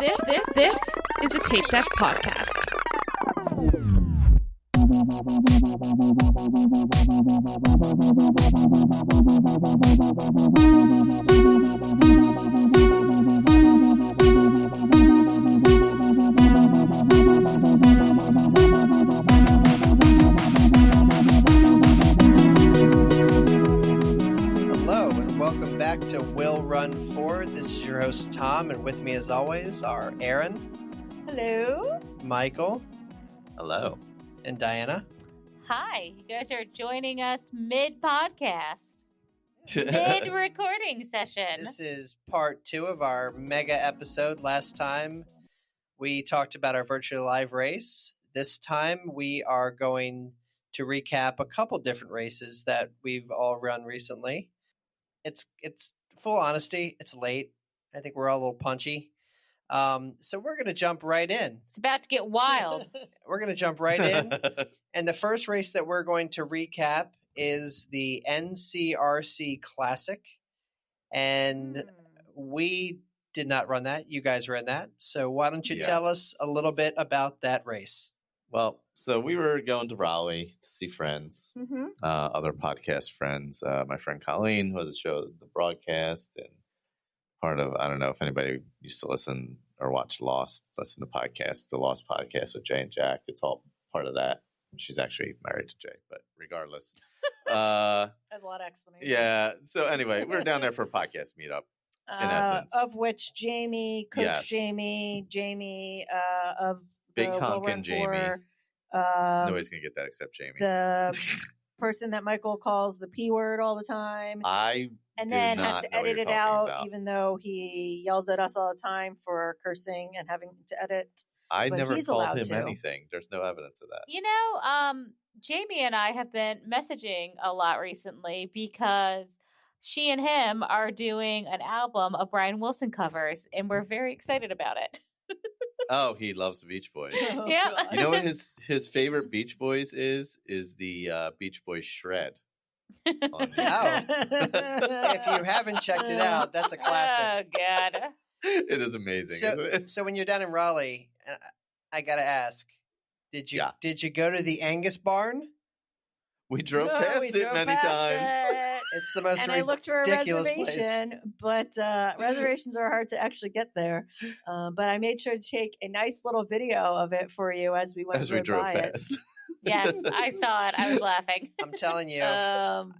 This is a Tape Deck podcast. Hello, and welcome back to Will Run Forward. This is your host, Tom, and with me, as always, are Erin. Hello. Michael. Hello. And Diana. Hi, you guys are joining us mid-podcast, mid-recording session. This is part 2 of our mega episode. Last time, we talked about our virtual live race. This time, we are going to recap a couple different races that we've all run recently. It's full honesty, it's late. I think we're all a little punchy. So we're going to jump right in. It's about to get wild. We're going to jump right in. And the first race that we're going to recap is the NCRC Classic. And we did not run that. You guys ran that. So why don't you tell us a little bit about that race? Well, so we were going to Raleigh to see friends, other podcast friends. My friend Colleen, who has a show, The Broadcast, and part of, I don't know if anybody used to listen or watch listen to podcasts, the Lost podcast with Jay and Jack. It's all part of that. She's actually married to Jay, but regardless. There's a lot of explanation. Yeah. So anyway, we were down there for a podcast meetup, in essence. Of which Jamie, Coach Jamie, of Big the honkin' Will Run Jamie. For, Nobody's going to get that except Jamie. the person that Michael calls the P word all the time. And then has to edit it out, even though he yells at us all the time for cursing and having to edit. I never he's called allowed him to. anything. There's no evidence of that. You know, Jamie and I have been messaging a lot recently because she and him are doing an album of Brian Wilson covers, and we're very excited about it. Oh, he loves the Beach Boys. Oh, Yeah. God. You know what his favorite Beach Boys is the Beach Boys shred. On If you haven't checked it out, that's a classic. Oh, God. It is amazing, isn't it? So when you're down in Raleigh, I got to ask, did you go to the Angus Barn? We drove past it many times. It's the most And I looked for a ridiculous reservation, but reservations are hard to actually get there. But I made sure to take a nice little video of it for you as we drove by past. it. Yes, I saw it. I was laughing. I'm telling you, Um,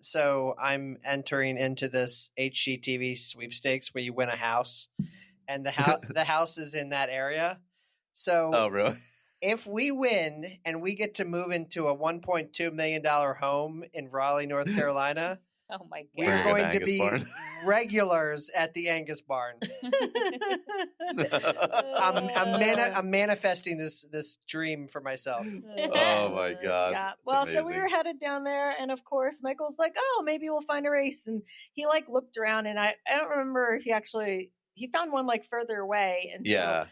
so I'm entering into this HGTV sweepstakes where you win a house, and the house is in that area. So, Oh, really? if we win and we get to move into a $1.2 million home in Raleigh, North Carolina, Oh, my God. we are going to Angus be Barn. regulars at the Angus Barn. I'm manifesting this dream for myself. Oh, my God. Yeah. It's Well, so we amazing. were headed down there, and of course, Michael's like, "Oh, maybe we'll find a race." And he looked around, and I don't remember if he found one further away. And Yeah.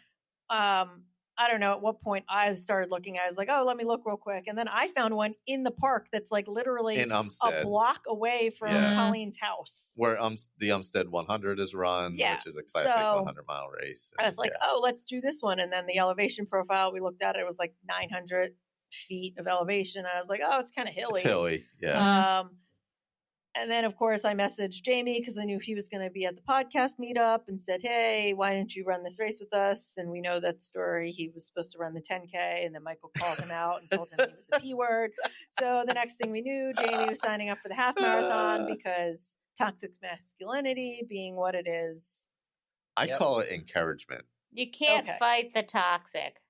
So, I don't know at what point I started looking. I was like, "Oh, let me look real quick," and then I found one in the park that's literally In a Umstead, block away from Yeah. Colleen's house. where the Umstead 100 is run, Yeah, which is a classic so 100-mile race. I was like, "Oh, let's do this one." And then the elevation profile we looked at, it was 900 feet of elevation. I was like, "Oh, it's kind of hilly." It's hilly, yeah. And then, of course, I messaged Jamie because I knew he was going to be at the podcast meetup and said, "Hey, why didn't you run this race with us?" And we know that story. He was supposed to run the 10K, and then Michael called him out and told him he was the P word. So the next thing we knew, Jamie was signing up for the half marathon because toxic masculinity being what it is. I Yep. call it encouragement. You can't Okay. fight the toxic.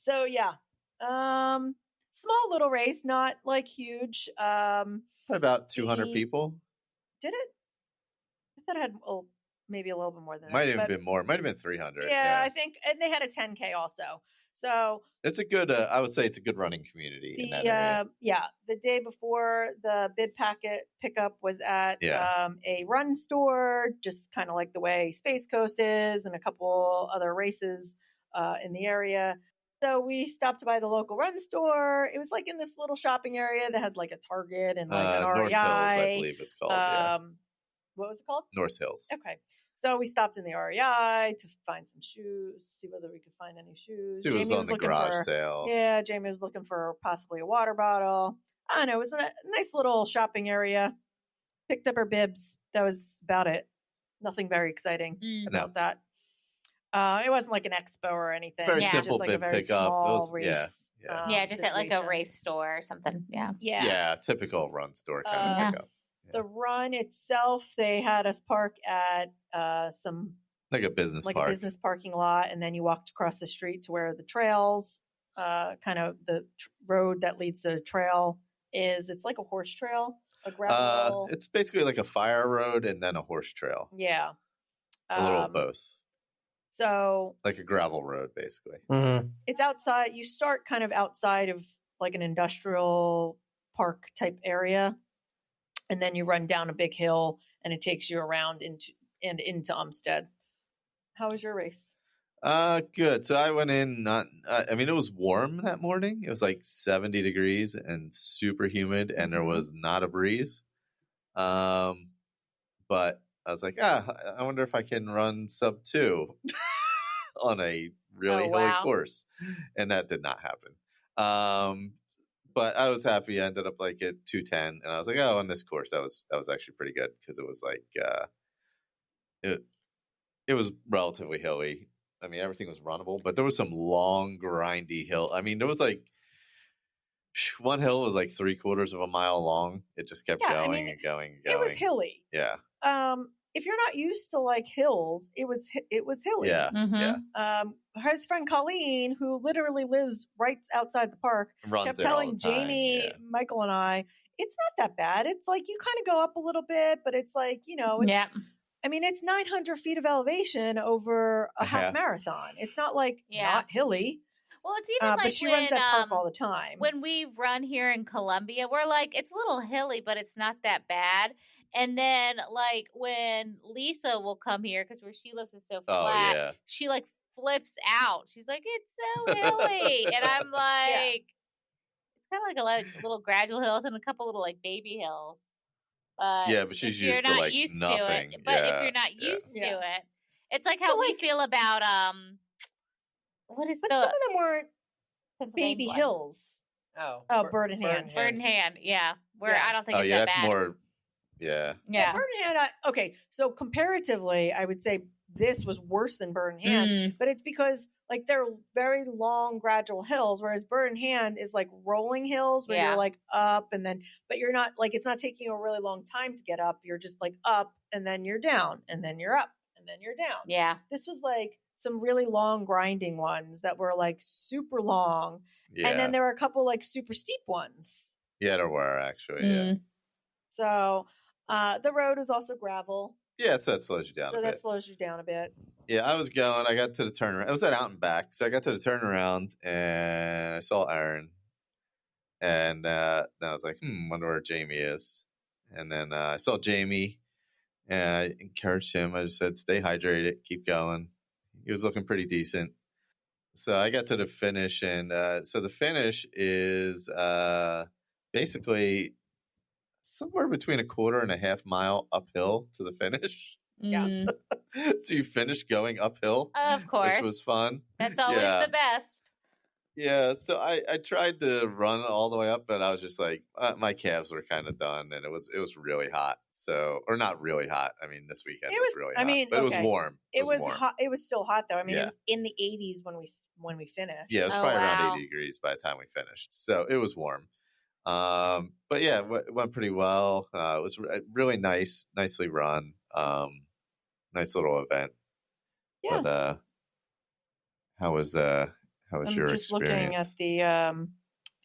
So, yeah. Small little race, not huge. About 200 The- people. Did it? I thought it had maybe a little bit more than Might that. have but- been more. Might have been 300. Yeah, I think, and they had a 10K also. So It's a good, I would say it's a good running community in that area. the day before the bid packet pickup was at Yeah. a run store, just kind of like the way Space Coast is, and a couple other races in the area. So we stopped by the local run store. It was in this little shopping area that had a Target and an REI. North Hills, I believe it's called. Yeah. What was it called? North Hills. Okay. So we stopped in the REI to find some shoes, see whether we could find any shoes. See, it was on the garage sale. Yeah, Jamie was looking for possibly a water bottle. I don't know. It was a nice little shopping area. Picked up her bibs. That was about it. Nothing very exciting about that. It wasn't like an expo or anything. Very just simple like bib a very pickup. small race. Just at like a race store or something. Yeah. Yeah, typical run store kind of pickup. Yeah. The run itself, they had us park at some like a business like park. a business parking lot, and then you walked across the street to where the trails, kind of the road that leads to the trail is. It's like a horse trail, a gravel. It's basically like a fire road and then a horse trail. Yeah, a little of both. So like a gravel road, basically. Mm-hmm. It's outside. You start kind of outside of like an industrial park type area, and then you run down a big hill, and it takes you around into Umstead. How was your race? Good. So I went in it was warm that morning. It was like 70 degrees and super humid, and there was not a breeze. But I was like, I wonder if I can run sub 2 on a really hilly course. And that did not happen. But I was happy. I ended up like at 2:10, and I was like, on this course, that was actually pretty good because it was like it was relatively hilly. I mean, everything was runnable, but there was some long, grindy hill. I mean, there was like one hill was like 3/4 of a mile long. It just kept going and going and going. It was hilly. Yeah. If you're not used to like hills, it was hilly. Yeah. Mm-hmm. His friend Colleen, who literally lives right outside the park, kept telling Jamie, Michael, and I, it's not that bad. It's like you kind of go up a little bit, but it's like, it's, I mean, it's 900 feet of elevation over a half marathon. It's not like not hilly. Well, it's even like but she runs that park all the time. When we run here in Columbia, we're like, it's a little hilly, but it's not that bad. And then, like, when Lisa will come here, because where she lives is so flat, she, like, flips out. She's like, it's so hilly. And I'm like, it's kind of like a little gradual hills and a couple little, like, baby hills. But she's used to, like, nothing. But if you're not used to it, it's like how we feel about, what is some of them weren't baby hills. Bird in Hand. Bird in Hand, Where I don't think it's that that's bad. More... Yeah. Bird in Hand. Okay, so comparatively, I would say this was worse than Bird in Hand, but it's because like they're very long, gradual hills, whereas Bird in Hand is like rolling hills where you're like up and then, but you're not like it's not taking a really long time to get up. You're just like up and then you're down and then you're up and then you're down. Yeah. This was like some really long grinding ones that were like super long, and then there were a couple like super steep ones. Yeah, there were actually. Yeah. So. The road was also gravel. Yeah, so that slows you down a bit. So that slows you down a bit. Yeah, I was going. I got to the turnaround. I was at Out and Back. So I got to the turnaround, and I saw Erin. And then I was like, wonder where Jamie is. And then I saw Jamie, and I encouraged him. I just said, stay hydrated, keep going. He was looking pretty decent. So I got to the finish, and so the finish is basically somewhere between 1/4 and a half mile uphill to the finish. Yeah. So you finish going uphill. Of course. Which was fun. That's always the best. Yeah. So I tried to run all the way up, but I was just like, my calves were kind of done, and it was really hot. So, or not really hot. I mean, this weekend it was really hot. I mean, but it was warm. It was hot. It was still hot though. I mean, it was in the 80s when we finished. Yeah, it was probably around 80 degrees by the time we finished. So it was warm. But yeah, it went pretty well. It was really nicely run. Nice little event. Yeah. But how was your experience? I'm just looking at the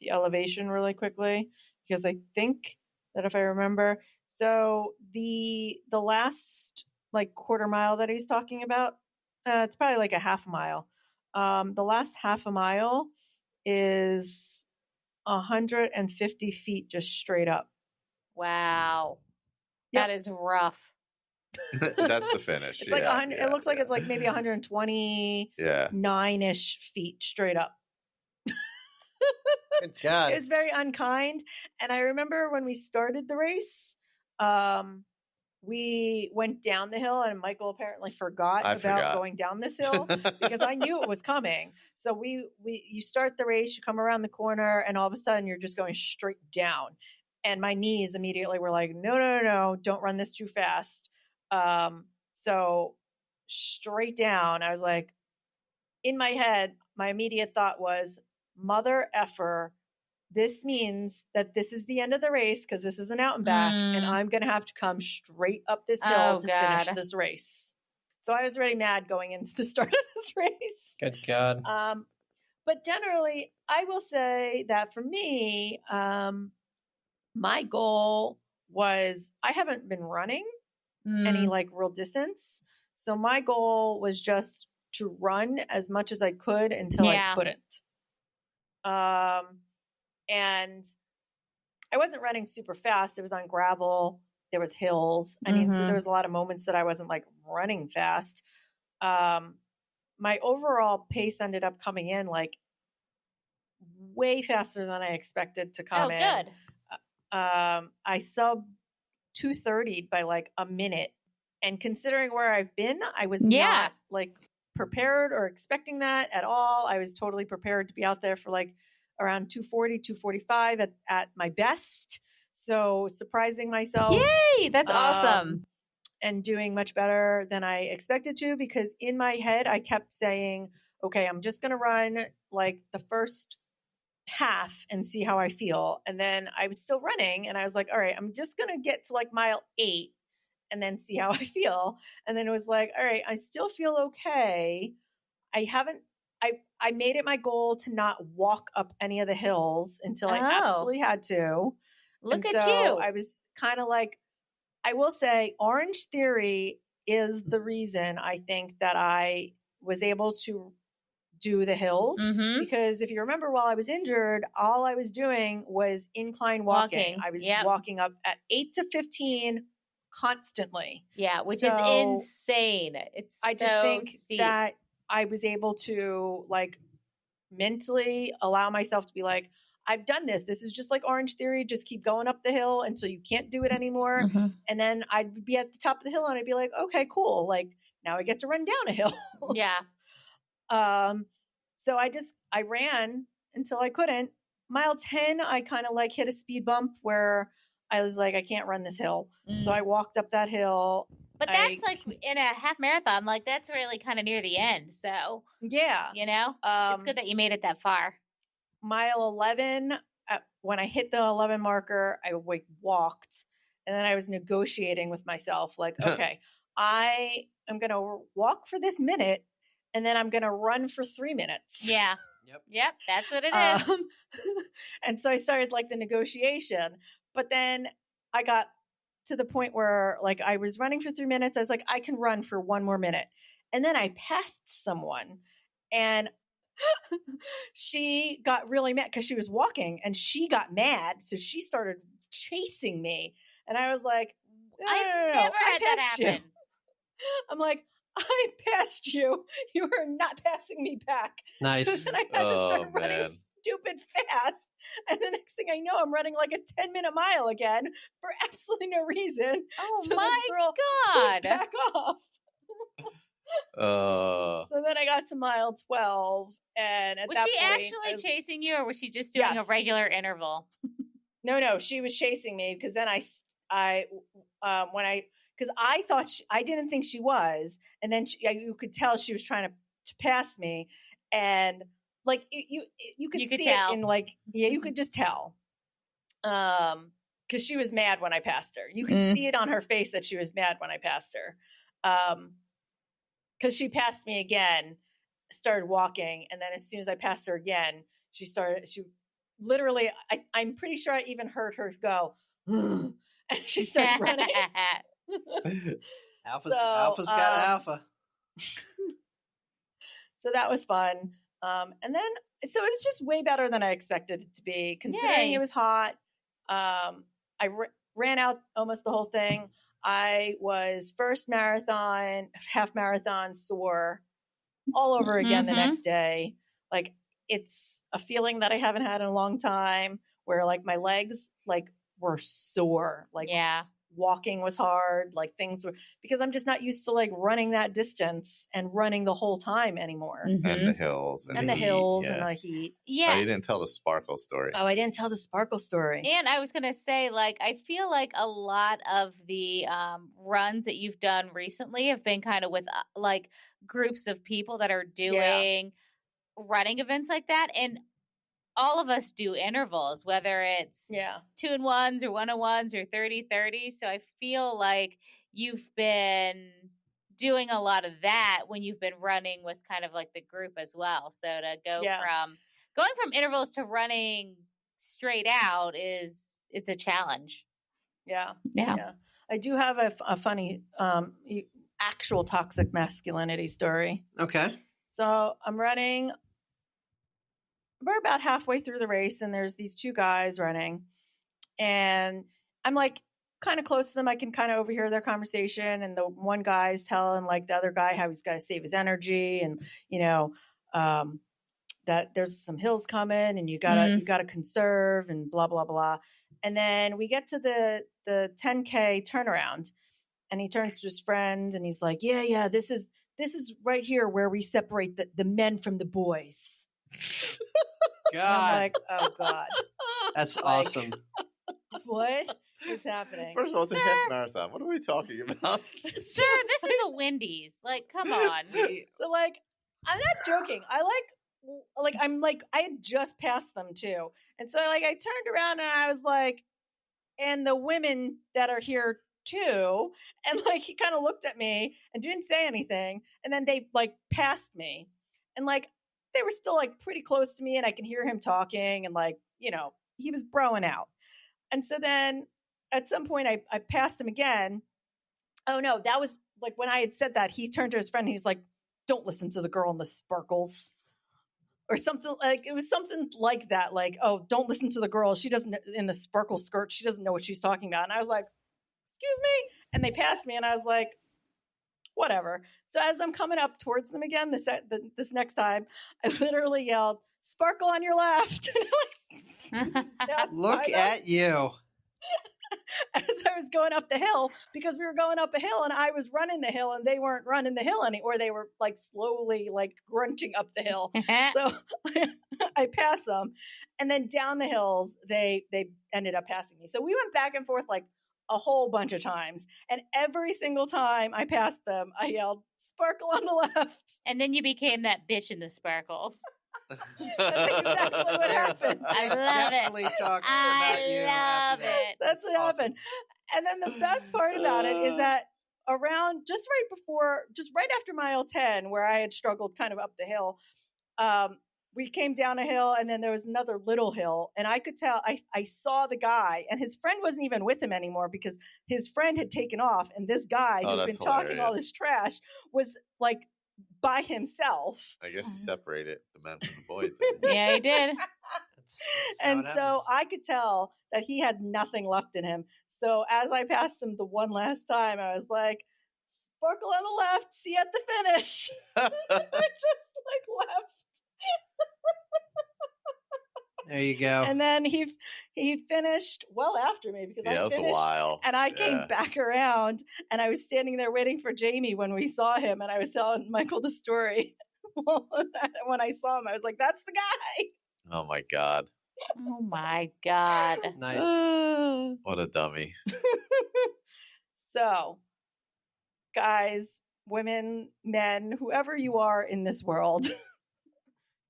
elevation really quickly because I think that if I remember, so the last like 1/4 mile that he's talking about, it's probably like a half mile. The last half a mile is 150 feet just straight up. Wow. That is rough. That's the finish. It's like 100. It looks like it's like maybe 129-ish feet straight up. Good God. It was very unkind. And I remember when we started the race, we went down the hill, and Michael apparently forgot going down this hill because I knew it was coming. So you start the race, you come around the corner, and all of a sudden you're just going straight down. And my knees immediately were like, no, don't run this too fast. So straight down, I was like, in my head, my immediate thought was, mother effer, this means that this is the end of the race because this is an out and back, and I'm going to have to come straight up this hill to finish this race. So I was already mad going into the start of this race. Good God. But generally, I will say that for me, my goal was, I haven't been running any like real distance. So my goal was just to run as much as I could until I couldn't. And I wasn't running super fast. It was on gravel. There was hills. I mean, so there was a lot of moments that I wasn't like running fast. My overall pace ended up coming in like way faster than I expected to come in. Good. I sub 2:30 by like a minute. And considering where I've been, I was not like prepared or expecting that at all. I was totally prepared to be out there for like around 2:40, 2:45 at my best. So surprising myself. Yay! That's awesome. And doing much better than I expected to, because in my head, I kept saying, okay, I'm just going to run like the first half and see how I feel. And then I was still running and I was like, all right, I'm just going to get to like mile 8 and then see how I feel. And then it was like, all right, I still feel okay. I made it my goal to not walk up any of the hills until I absolutely had to. Look at you. you. I was kind of like, I will say Orange Theory is the reason I think that I was able to do the hills, because if you remember, while I was injured, all I was doing was incline walking. I was walking up at 8 to 15 constantly. Yeah, which is insane. I just think steep. That I was able to like mentally allow myself to be like, I've done this. This is just like Orange Theory. Just keep going up the hill until you can't do it anymore. And then I'd be at the top of the hill and I'd be like, okay, cool. Like now I get to run down a hill. So I ran until I couldn't. Mile 10, I kind of like hit a speed bump where I was like, I can't run this hill. So I walked up that hill. But that's like in a half marathon, like that's really kind of near the end. So yeah, you know, it's good that you made it that far. Mile 11, when I hit the 11 marker, I walked, and then I was negotiating with myself, like, okay, I am going to walk for this minute, and then I'm going to run for 3 minutes. Yeah. Yep. That's what it is. And so I started like the negotiation, but then I got to the point where like I was running for 3 minutes. I was like, I can run for 1 more minute. And then I passed someone, and she got really mad because she was walking and she got mad. So she started chasing me. And I was like, no, I've never had that happen. I'm like, I passed you. You are not passing me back. Nice. So then I had to start running stupid fast. And the next thing I know, I'm running like a 10-minute mile again for absolutely no reason. Oh so my this girl God. Back off. So then I got to mile 12. And at was that she point, actually chasing you, or was she just doing a regular interval? No, she was chasing me, because then because I thought I didn't think she was, and then you could tell she was trying to pass me, and like you could see tell. it in like you could just tell, because she was mad when I passed her. You could see it on her face that she was mad when I passed her, because she passed me again. Started walking, and then as soon as I passed her again, she literally, I'm pretty sure I even heard her go, and she started running. Alpha's got alpha. So that was fun. And then, so it was just way better than I expected it to be, considering it was hot. I ran out almost the whole thing. I was first marathon, half marathon sore all over again the next day. Like, it's a feeling that I haven't had in a long time, where like my legs like were sore, like walking was hard, like things were, because I'm just not used to like running that distance and running the whole time anymore. And the hills. And the hills and the heat. Yeah. Oh, you didn't tell the sparkle story. Oh, I didn't tell the sparkle story. And I was going to say, like, I feel like a lot of the runs that you've done recently have been kind of with like groups of people that are doing running events like that. And all of us do intervals, whether it's 2-in-1s or 1-on-1s or 30-30. So I feel like you've been doing a lot of that when you've been running with kind of like the group as well. So to go from going from intervals to running straight out it's a challenge. Yeah. I do have a funny actual toxic masculinity story. Okay. So I'm running. We're about halfway through the race, and there's these two guys running, and I'm like kind of close to them. I can kind of overhear their conversation, and the one guy's telling like the other guy how he's got to save his energy, and that there's some hills coming, and you gotta conserve, and blah blah blah. And then we get to the 10K turnaround, and he turns to his friend, and he's like, "Yeah, this is right here where we separate the men from the boys." God. I'm like, oh God. That's awesome. What is happening? First of all, it's a half marathon. What are we talking about? Sir, this is a Wendy's. Like, come on. So like, I'm not joking. I had just passed them too. And so like I turned around and I was like, and the women that are here too. And like he kind of looked at me and didn't say anything. And then they like passed me. And like they were still like pretty close to me, and I can hear him talking, and like, he was broing out. And so then at some point I passed him again. Oh no, that was like when I had said that, he turned to his friend and he's like, "Don't listen to the girl in the sparkles," or something. Like it was something like that. Like, "Oh, don't listen to the girl. She doesn't in the sparkle skirt. She doesn't know what she's talking about." And I was like, "Excuse me?" And they passed me, and I was like, whatever. So as I'm coming up towards them again, this next time, I literally yelled, "Sparkle on your left." Look at you. As I was going up the hill, because we were going up a hill and I was running the hill and they weren't running the hill or they were like slowly like grunting up the hill. So I passed them, and then down the hills, they ended up passing me. So we went back and forth like a whole bunch of times. And every single time I passed them, I yelled, "Sparkle on the left." And then you became that bitch in the sparkles. That's exactly what happened. I love it. I love it. That's what happened. And then the best part about it is that around just right after mile 10, where I had struggled kind of up the hill, we came down a hill, and then there was another little hill, and I could tell I saw the guy, and his friend wasn't even with him anymore because his friend had taken off, and this guy who'd been talking all this trash was like by himself. I guess he separated the men from the boys. Yeah, he did. And so I could tell that he had nothing left in him. So as I passed him the one last time, I was like, "Sparkle on the left, see you at the finish." I just like left. There you go. And then he finished well after me because I it was finished, a while. and I came back around, and I was standing there waiting for Jamie when we saw him, and I was telling Michael the story. When I saw him, I was like, "That's the guy." Oh my God. Oh my God. Nice. What a dummy. So, guys, women, men, whoever you are in this world,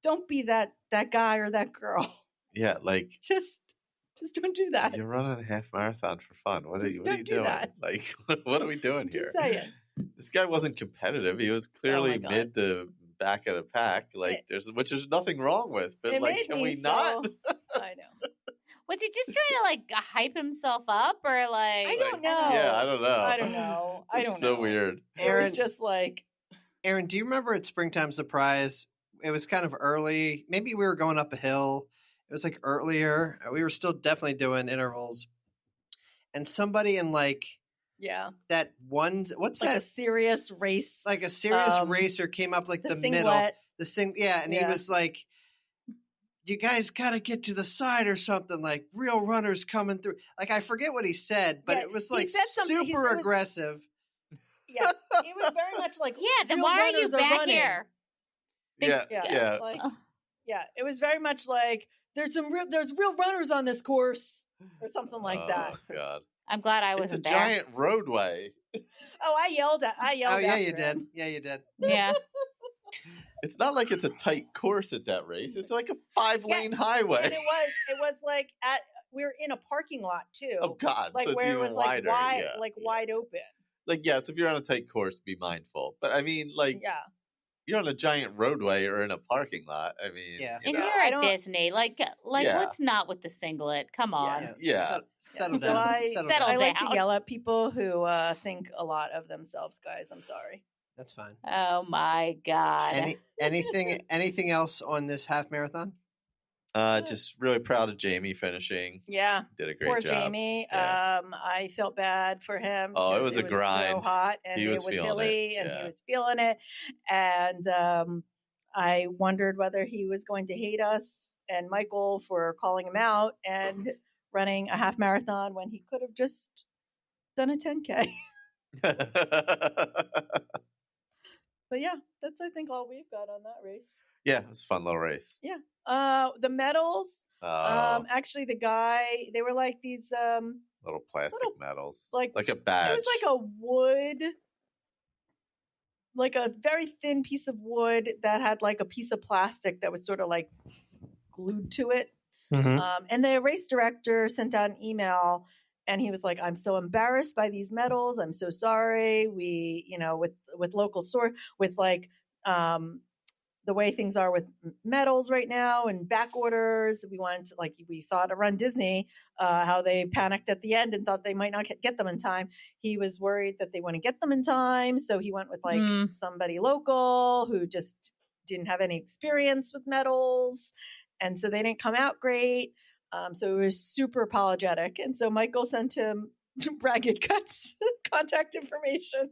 don't be that guy or that girl. Yeah, like just don't do that. You're running a half marathon for fun. What are you doing? That. Like, what are we doing here? Just saying. This guy wasn't competitive. He was clearly mid to back of the pack. Like, which is nothing wrong with. But like, can we not? I know. Was he just trying to like hype himself up, or like? I don't know. Yeah, I don't know. I don't know. It's so weird. Aaron, it was just like. Aaron, do you remember at Springtime Surprise? It was kind of early. Maybe we were going up a hill. It was like earlier. We were still definitely doing intervals. And somebody in like that one, what's like that? A serious race. Like a serious racer came up like the singlet. middle. And he was like you guys got to get to the side or something, like real runners coming through. Like, I forget what he said, but it was like super aggressive. Yeah, it was very much like, yeah, then why are you back here? Yeah. It was very much like there's real runners on this course or something like that. Oh God! I'm glad I wasn't there. It's a giant roadway. Oh, I yelled. Oh yeah, you did. Yeah, you did. Yeah. It's not like it's a tight course at that race. It's like a 5-lane highway. And it was like we were in a parking lot too. Oh God! Like so where it's it was wider. like wide open. Like, yes, if you're on a tight course, be mindful. But I mean, like, you're on a giant roadway or in a parking lot. I mean, and you're at Disney. Like, what's not with the singlet? Come on. Settle down. I like to yell at people who think a lot of themselves, guys. I'm sorry. That's fine. Oh my God. Anything else on this half marathon? Just really proud of Jamie finishing. Yeah, did a great poor job. Jamie. I felt bad for him. Oh, it was a grind. So hot, and he was hilly, and he was feeling it. And I wondered whether he was going to hate us and Michael for calling him out and running a half marathon when he could have just done a 10K. But yeah, that's I think all we've got on that race. Yeah, it was a fun little race. Yeah. The medals. Actually, the guy, they were like these little plastic medals, like a badge. It was like a wood, like a very thin piece of wood that had like a piece of plastic that was sort of like glued to it. Mm-hmm. And the race director sent out an email. And he was like, I'm so embarrassed by these medals. I'm so sorry. We, with local source, with like the way things are with medals right now and back orders, we saw it around Disney, how they panicked at the end and thought they might not get them in time. He was worried that they wouldn't get them in time. So he went with somebody local who just didn't have any experience with medals. And so they didn't come out great. So it was super apologetic. And so Michael sent him Ragged Cuts contact information.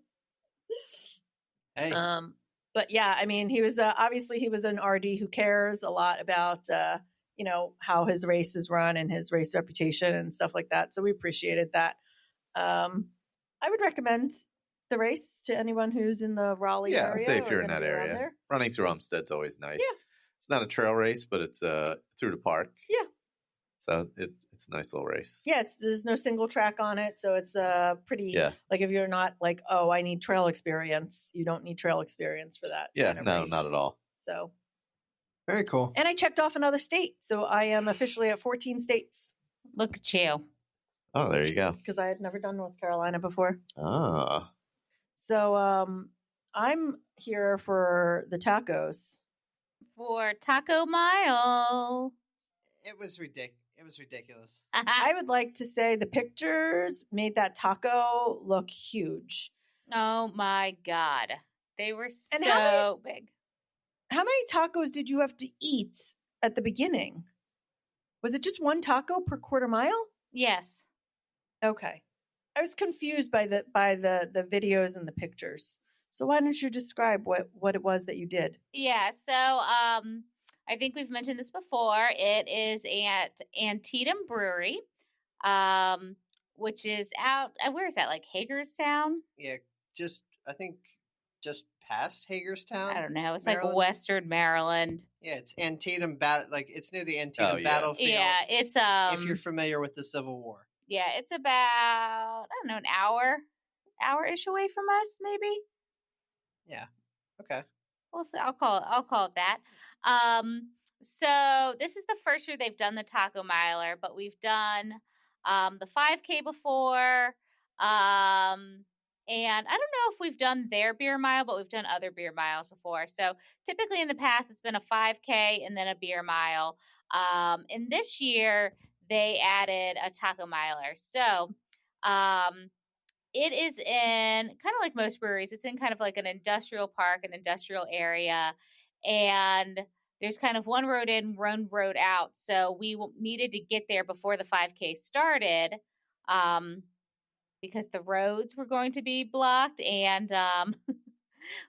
Hey. But yeah, I mean, he was obviously he was an RD who cares a lot about, how his race is run and his race reputation and stuff like that. So we appreciated that. I would recommend the race to anyone who's in the Raleigh area. Yeah, say if you're in that area. Running through Umstead's always nice. Yeah. It's not a trail race, but it's through the park. Yeah. So it's a nice little race. Yeah, there's no single track on it, so it's pretty. Yeah. Like if you're not like, oh, I need trail experience, you don't need trail experience for that. Yeah, kind of no, race. not at all. So very cool. And I checked off another state, so I am officially at 14 states. Look at you. Oh, there you go. Because I had never done North Carolina before. Ah. So I'm here for the tacos. For Taco Mile. It was ridiculous. I would like to say the pictures made that taco look huge. Oh my God. They were so big. How many tacos did you have to eat at the beginning? Was it just one taco per quarter mile? Yes. Okay. I was confused by the videos and the pictures. So why don't you describe what it was that you did? Yeah. So I think we've mentioned this before. It is at Antietam Brewery, which is out. Where is that? Like Hagerstown? Yeah, I think just past Hagerstown. I don't know. It's Maryland. like Western Maryland. Yeah, it's Antietam it's near the Antietam battlefield. Yeah, it's if you're familiar with the Civil War. Yeah, it's about an hour-ish away from us, maybe. Yeah. Okay. We'll see. I'll call it that. So this is the first year they've done the Taco Miler, but we've done the 5K before. And I don't know if we've done their beer mile, but we've done other beer miles before. So typically in the past, it's been a 5K and then a beer mile. And this year they added a Taco Miler. So it is in kind of like most breweries. It's in kind of like an industrial park, an industrial area. And there's kind of one road in, one road out. So we needed to get there before the 5K started because the roads were going to be blocked and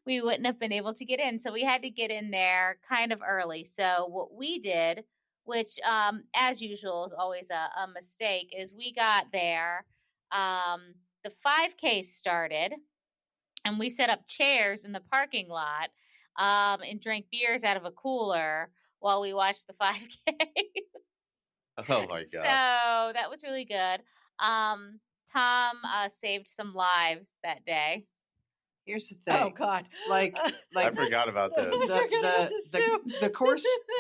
we wouldn't have been able to get in. So we had to get in there kind of early. So what we did which, as usual, is always a mistake, is we got there, the 5K started, and we set up chairs in the parking lot, and drank beers out of a cooler while we watched the 5K. Oh my gosh. So that was really good. Tom saved some lives that day. Here's the thing. Oh God! Like I forgot about this. The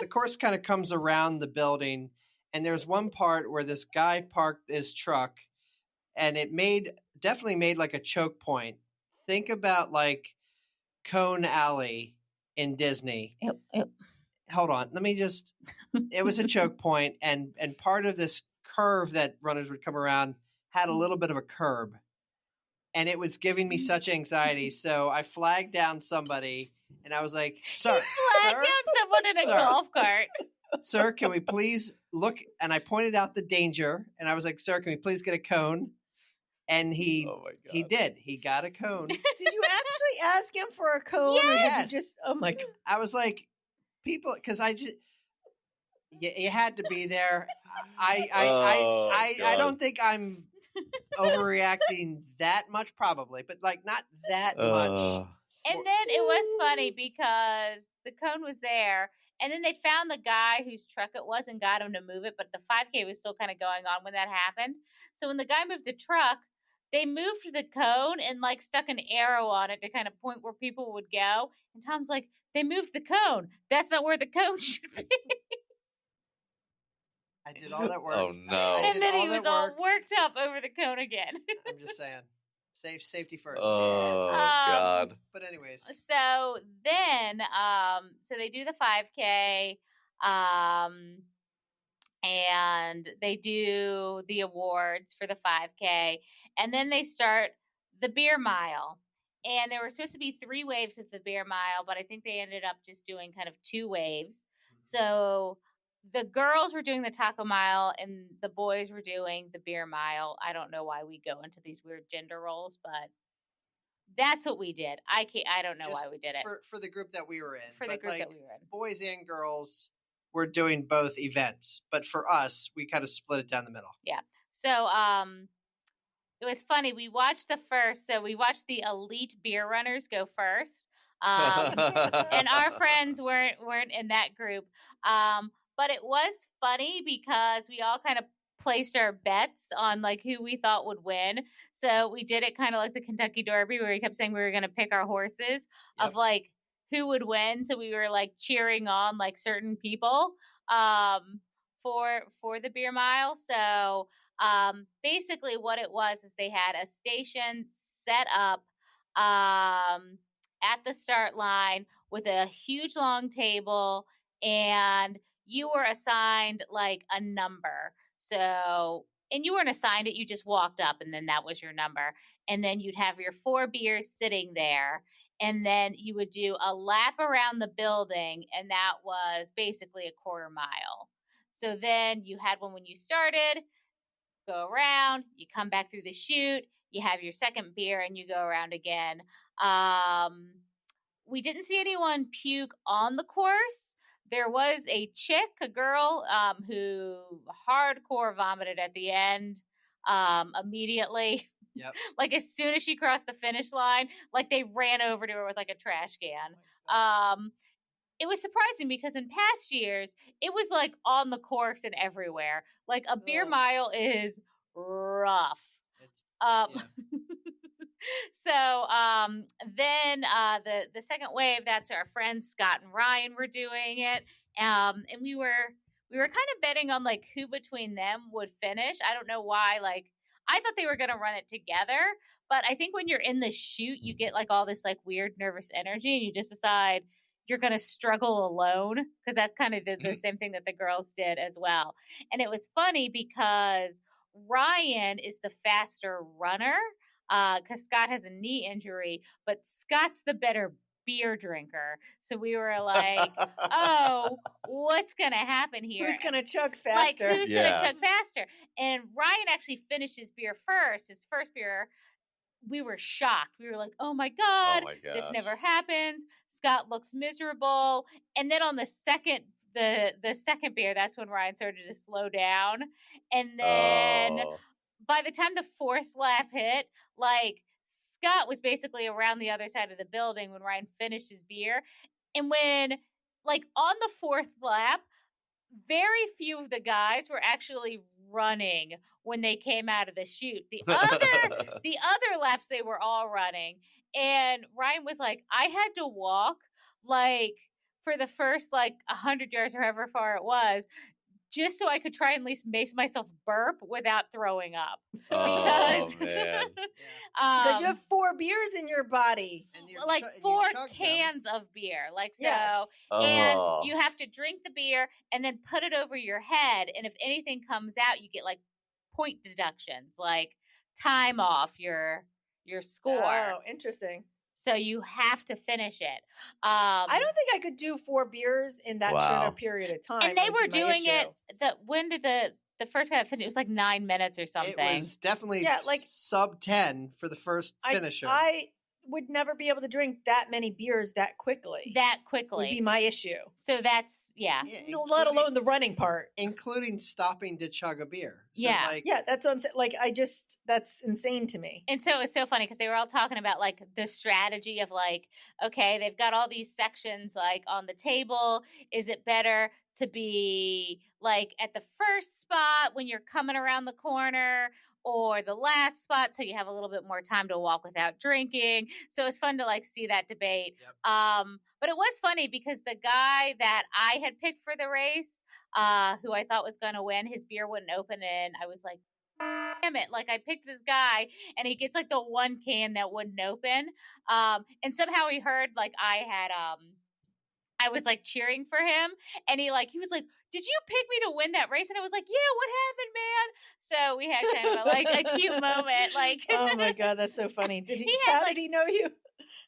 course kind of comes around the building, and there's one part where this guy parked his truck, and it definitely made like a choke point. Think about like Cone Alley in Disney. Yep. Hold on, let me just. It was a choke point, and part of this curve that runners would come around had a little bit of a curb. And it was giving me such anxiety. So I flagged down somebody and I was like, sir. She flagged down someone in a golf cart. Sir, can we please look? And I pointed out the danger. And I was like, sir, can we please get a cone? And he did. He got a cone. Did you actually ask him for a cone? Yes. Oh my God. I was like, people, because you had to be there. I don't think I'm overreacting that much, probably, but like not that much. And then it was funny because the cone was there, and then they found the guy whose truck it was and got him to move it, but the 5K was still kind of going on when that happened. So when the guy moved the truck, they moved the cone and like stuck an arrow on it to kind of point where people would go. And Tom's like, they moved the cone. That's not where the cone should be. I did all that work. Oh no! And then he was all worked up over the cone again. I'm just saying, safety first. Oh God! But anyways, so then, so they do the 5K, and they do the awards for the 5K, and then they start the beer mile. And there were supposed to be 3 waves of the beer mile, but I think they ended up just doing kind of 2 waves. So the girls were doing the taco mile and the boys were doing the beer mile. I don't know why we go into these weird gender roles, but that's what we did. I don't know why we did it. For the group that we were in. For the group that we were in. Boys and girls were doing both events. But for us, we kind of split it down the middle. Yeah. So it was funny. We watched we watched the elite beer runners go first. And our friends weren't in that group. But it was funny because we all kind of placed our bets on like who we thought would win. So we did it kind of like the Kentucky Derby where we kept saying we were going to pick our horses of like who would win. So we were like cheering on like certain people for the beer mile. So basically what it was is they had a station set up at the start line with a huge long table, and you were assigned like a number. So, and you weren't assigned it, you just walked up and then that was your number. And then you'd have your 4 beers sitting there. And then you would do a lap around the building, and that was basically a quarter mile. So then you had one when you started, go around, you come back through the chute, you have your second beer, and you go around again. We didn't see anyone puke on the course. There was a girl, who hardcore vomited at the end immediately. Yep. Like as soon as she crossed the finish line, like they ran over to her with like a trash can. It was surprising because in past years, it was like on the course and everywhere. Like a beer mile is rough. So then the second wave, that's our friends Scott and Ryan were doing it, and we were kind of betting on like who between them would finish. I don't know why. Like I thought they were going to run it together, but I think when you're in the chute, you get like all this like weird nervous energy, and you just decide you're going to struggle alone, because that's kind of the same thing that the girls did as well. And it was funny because Ryan is the faster runner. Because Scott has a knee injury, but Scott's the better beer drinker. So we were like, oh, what's going to happen here? Who's going to chug faster? Like, who's going to chug faster? And Ryan actually finished his beer first, his first beer. We were shocked. We were like, oh my God, this never happens. Scott looks miserable. And then on the second the second beer, that's when Ryan started to slow down. And then by the time the fourth lap hit, like Scott was basically around the other side of the building when Ryan finished his beer. And when like on the fourth lap, very few of the guys were actually running when they came out of the chute. The other laps they were all running. And Ryan was like, I had to walk like for the first like 100 yards or however far it was, just so I could try and at least make myself burp without throwing up. Oh, man. Because you have 4 beers in your body. And like 4 cans of beer. Like, so, Yes. And you have to drink the beer and then put it over your head. And if anything comes out, you get like point deductions, like time off your score. Oh, interesting. So you have to finish it. I don't think I could do 4 beers in that short a period of time. And they were doing it. When did the first guy finish? It was like 9 minutes or something. It was definitely like sub 10 for the first finisher. I would never be able to drink that many beers that quickly. Would be my issue. So that's no, let alone the running part, including stopping to chug a beer. So that's what I'm saying. Like, that's insane to me. And so it's so funny because they were all talking about like the strategy of like, okay, they've got all these sections like on the table. Is it better to be like at the first spot when you're coming around the corner, or the last spot so you have a little bit more time to walk without drinking? So it's fun to like see that debate. Yep. But it was funny because the guy that I had picked for the race, who I thought was going to win, his beer wouldn't open, and I was like, damn it. Like, I picked this guy and he gets like the one can that wouldn't open. And somehow he heard like I was like cheering for him, and he was like, did you pick me to win that race? And I was like, yeah, what happened, man? So we had kind of a cute moment. Like, oh my God, that's so funny. Did he know you?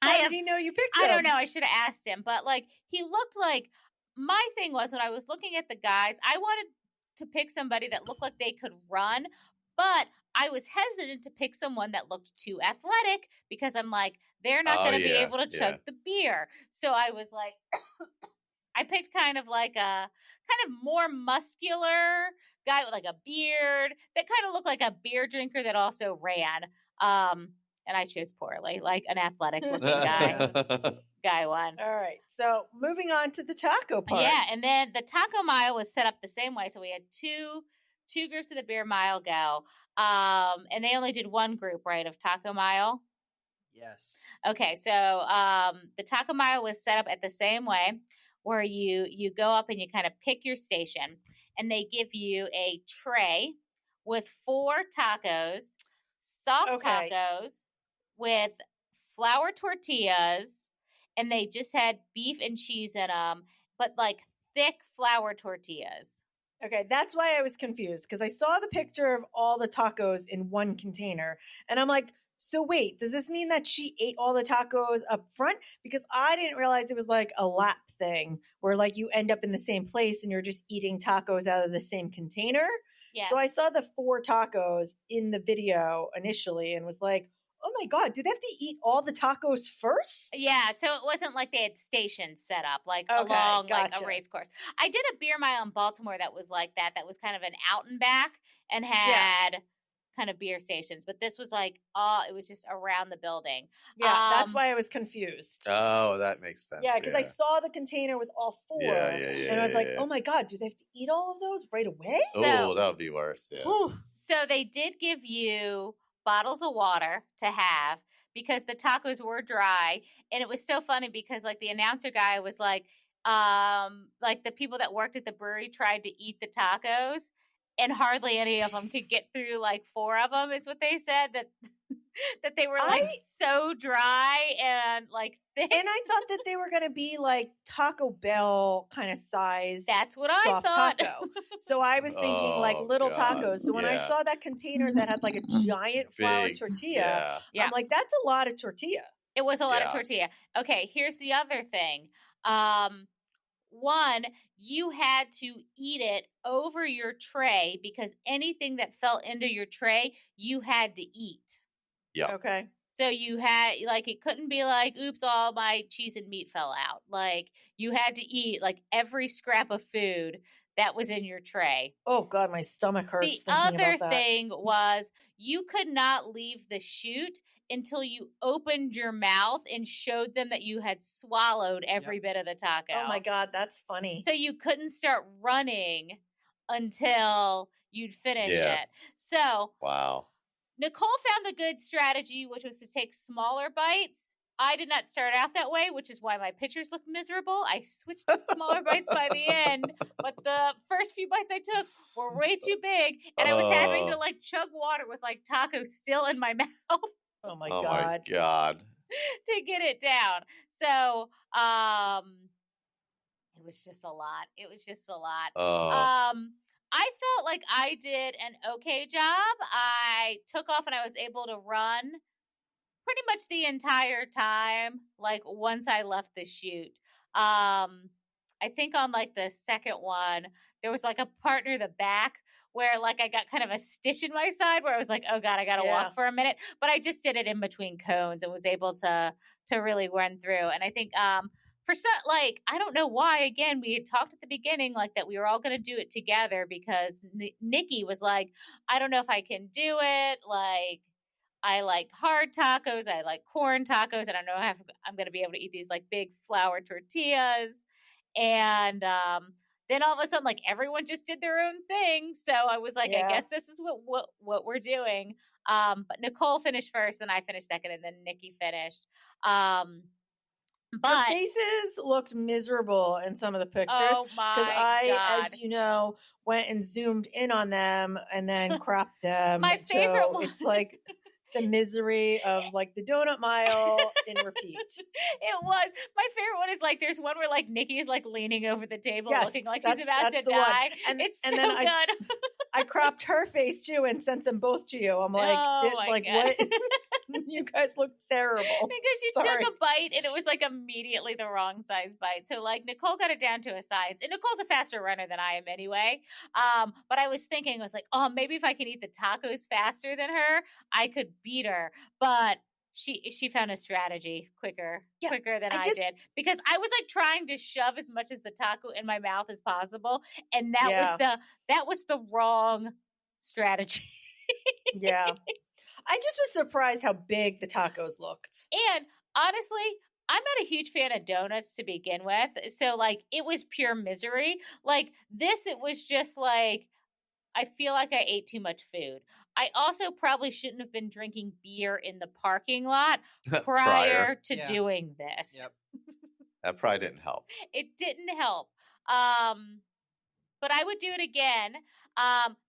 How did he know you picked him? I don't know. I should have asked him, but like, he looked like, my thing was when I was looking at the guys, I wanted to pick somebody that looked like they could run, but I was hesitant to pick someone that looked too athletic because I'm like, they're not going to be able to chug the beer. So I was like, I picked kind of more muscular guy with like a beard that kind of looked like a beer drinker that also ran. And I chose poorly, like an athletic looking guy. Guy won. All right. So moving on to the taco part. Yeah. And then the taco mile was set up the same way. So we had two groups of the beer mile go. And they only did one group, right, of taco mile? Yes. Okay. So the taco mile was set up at the same way, where you go up and you kind of pick your station, and they give you a tray with 4 tacos, soft tacos with flour tortillas, and they just had beef and cheese in them, but like thick flour tortillas. Okay, that's why I was confused, because I saw the picture of all the tacos in one container, and I'm like, so wait, does this mean that she ate all the tacos up front? Because I didn't realize it was like a lap thing where like you end up in the same place and you're just eating tacos out of the same container. Yeah. So I saw the 4 tacos in the video initially and was like, oh my God, do they have to eat all the tacos first? Yeah, so it wasn't like they had stations set up like along like a race course. I did a beer mile in Baltimore that was like that was kind of an out and back and had kind of beer stations, but this was like it was just around the building. Yeah, that's why I was confused. Oh, that makes sense. Yeah, because I saw the container with all 4, and I was like, oh my God, do they have to eat all of those right away? Oh, that would be worse. Yeah. So they did give you bottles of water to have because the tacos were dry, and it was so funny because like the announcer guy was like the people that worked at the brewery tried to eat the tacos, and hardly any of them could get through like 4 of them, is what they said, that they were like so dry and like thick. And I thought that they were going to be like Taco Bell kind of size. That's what I thought. Taco. So I was thinking like little tacos. So when I saw that container that had like a giant flour tortilla, I'm like, that's a lot of tortilla. It was a lot of tortilla. Okay, here's the other thing. One, you had to eat it over your tray because anything that fell into your tray, you had to eat. Yeah. Okay. So you had, like, it couldn't be like, oops, all my cheese and meat fell out. Like, you had to eat, like, every scrap of food that was in your tray. Oh, God, my stomach hurts The thinking other about that. thing was you could not leave the chute until you opened your mouth and showed them that you had swallowed every bit of the taco. Oh, my God, that's funny. So you couldn't start running until you'd finish it. So wow. Nicole found the good strategy, which was to take smaller bites. I did not start out that way, which is why my pictures look miserable. I switched to smaller bites by the end, but the first few bites I took were way too big, and I was having to like chug water with like tacos still in my mouth. Oh my God. God. My God. To get it down. So, it was just a lot. It was just a lot. I felt like I did an okay job. I took off and I was able to run pretty much the entire time, like once I left the chute. I think on like the second one, there was like a part near the back where like I got kind of a stitch in my side where I was like, oh God, I got to walk for a minute. But I just did it in between cones and was able to really run through. And I think for some, like, I don't know why, again, we had talked at the beginning, like that we were all going to do it together because Nikki was like, I don't know if I can do it. Like, I like hard tacos. I like corn tacos. I don't know if I'm going to be able to eat these like big flour tortillas. And then all of a sudden, like everyone just did their own thing. So I was like, I guess this is what we're doing. But Nicole finished first and I finished second and then Nikki finished. But your faces looked miserable in some of the pictures. Oh my God. as you know, went and zoomed in on them and then cropped them. My favorite one. It's like the misery of like the donut mile in repeat. It was. My favorite one is like there's one where like Nikki is like leaning over the table looking like she's about to die. It's so good. I cropped her face too and sent them both to you. I'm like, what? You guys look terrible. Because you took a bite and it was like immediately the wrong size bite. So like Nicole got it down to a size. And Nicole's a faster runner than I am anyway. But I was thinking, I was like, oh, maybe if I can eat the tacos faster than her, I could beat her. But she found a strategy quicker than I did. Because I was like trying to shove as much as the taco in my mouth as possible. And that was the wrong strategy. Yeah. I just was surprised how big the tacos looked. And honestly, I'm not a huge fan of donuts to begin with. So, like, it was pure misery. Like, this, it was just like, I feel like I ate too much food. I also probably shouldn't have been drinking beer in the parking lot prior to doing this. Yep. That probably didn't help. It didn't help. But I would do it again.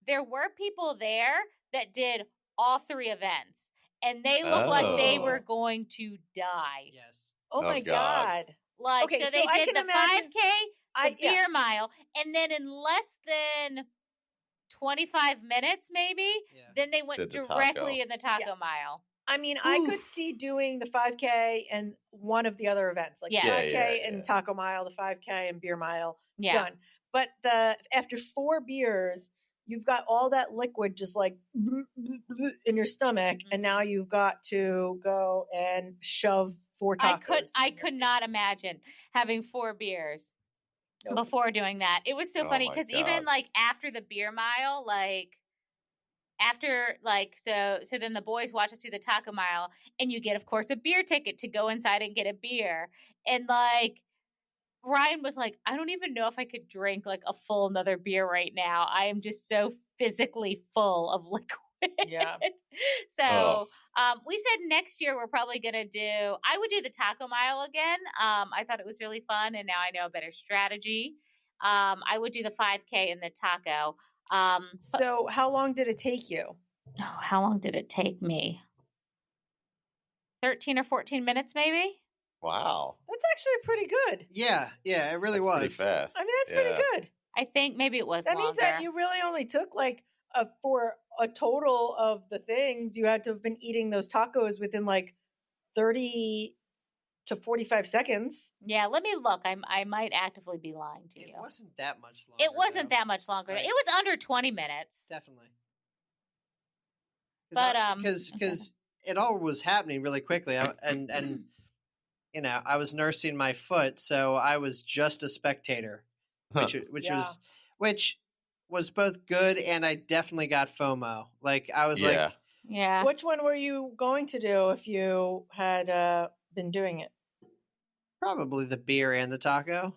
There were people there that did all three events, and they looked like they were going to die. Yes. Oh my God. Like, so they did the 5K, the beer mile, and then in less than 25 minutes, maybe, then they went directly in the taco mile. I mean, I could see doing the 5K and one of the other events, like 5K and taco mile, the 5K and beer mile, done. But after 4 beers, you've got all that liquid just like in your stomach, and now you've got to go and shove 4 tacos. I could not imagine having 4 beers before doing that. It was so funny because even like after the beer mile, like after like so then the boys watch us do the taco mile, and you get, of course, a beer ticket to go inside and get a beer, and like Ryan was like, I don't even know if I could drink like a full another beer right now. I am just so physically full of liquid. Yeah. So we said next year we're probably going to I would do the taco mile again. I thought it was really fun, and now I know a better strategy. I would do the 5K and the taco. So how long did it take you? Oh, how long did it take me? 13 or 14 minutes maybe? Wow. That's actually pretty good. Yeah, it really was. Pretty fast. I mean, that's pretty good. I think maybe it was that longer. Means that you really only took like for a total of the things, you had to have been eating those tacos within like 30 to 45 seconds. Yeah, let me look. I might actively be lying to you. It wasn't that much longer. It wasn't that much longer. Right. It was under 20 minutes. Definitely. But because it all was happening really quickly. And you know, I was nursing my foot, so I was just a spectator, which was both good, and I definitely got FOMO. Like I was like, yeah. Which one were you going to do if you had been doing it? probably the beer and the taco.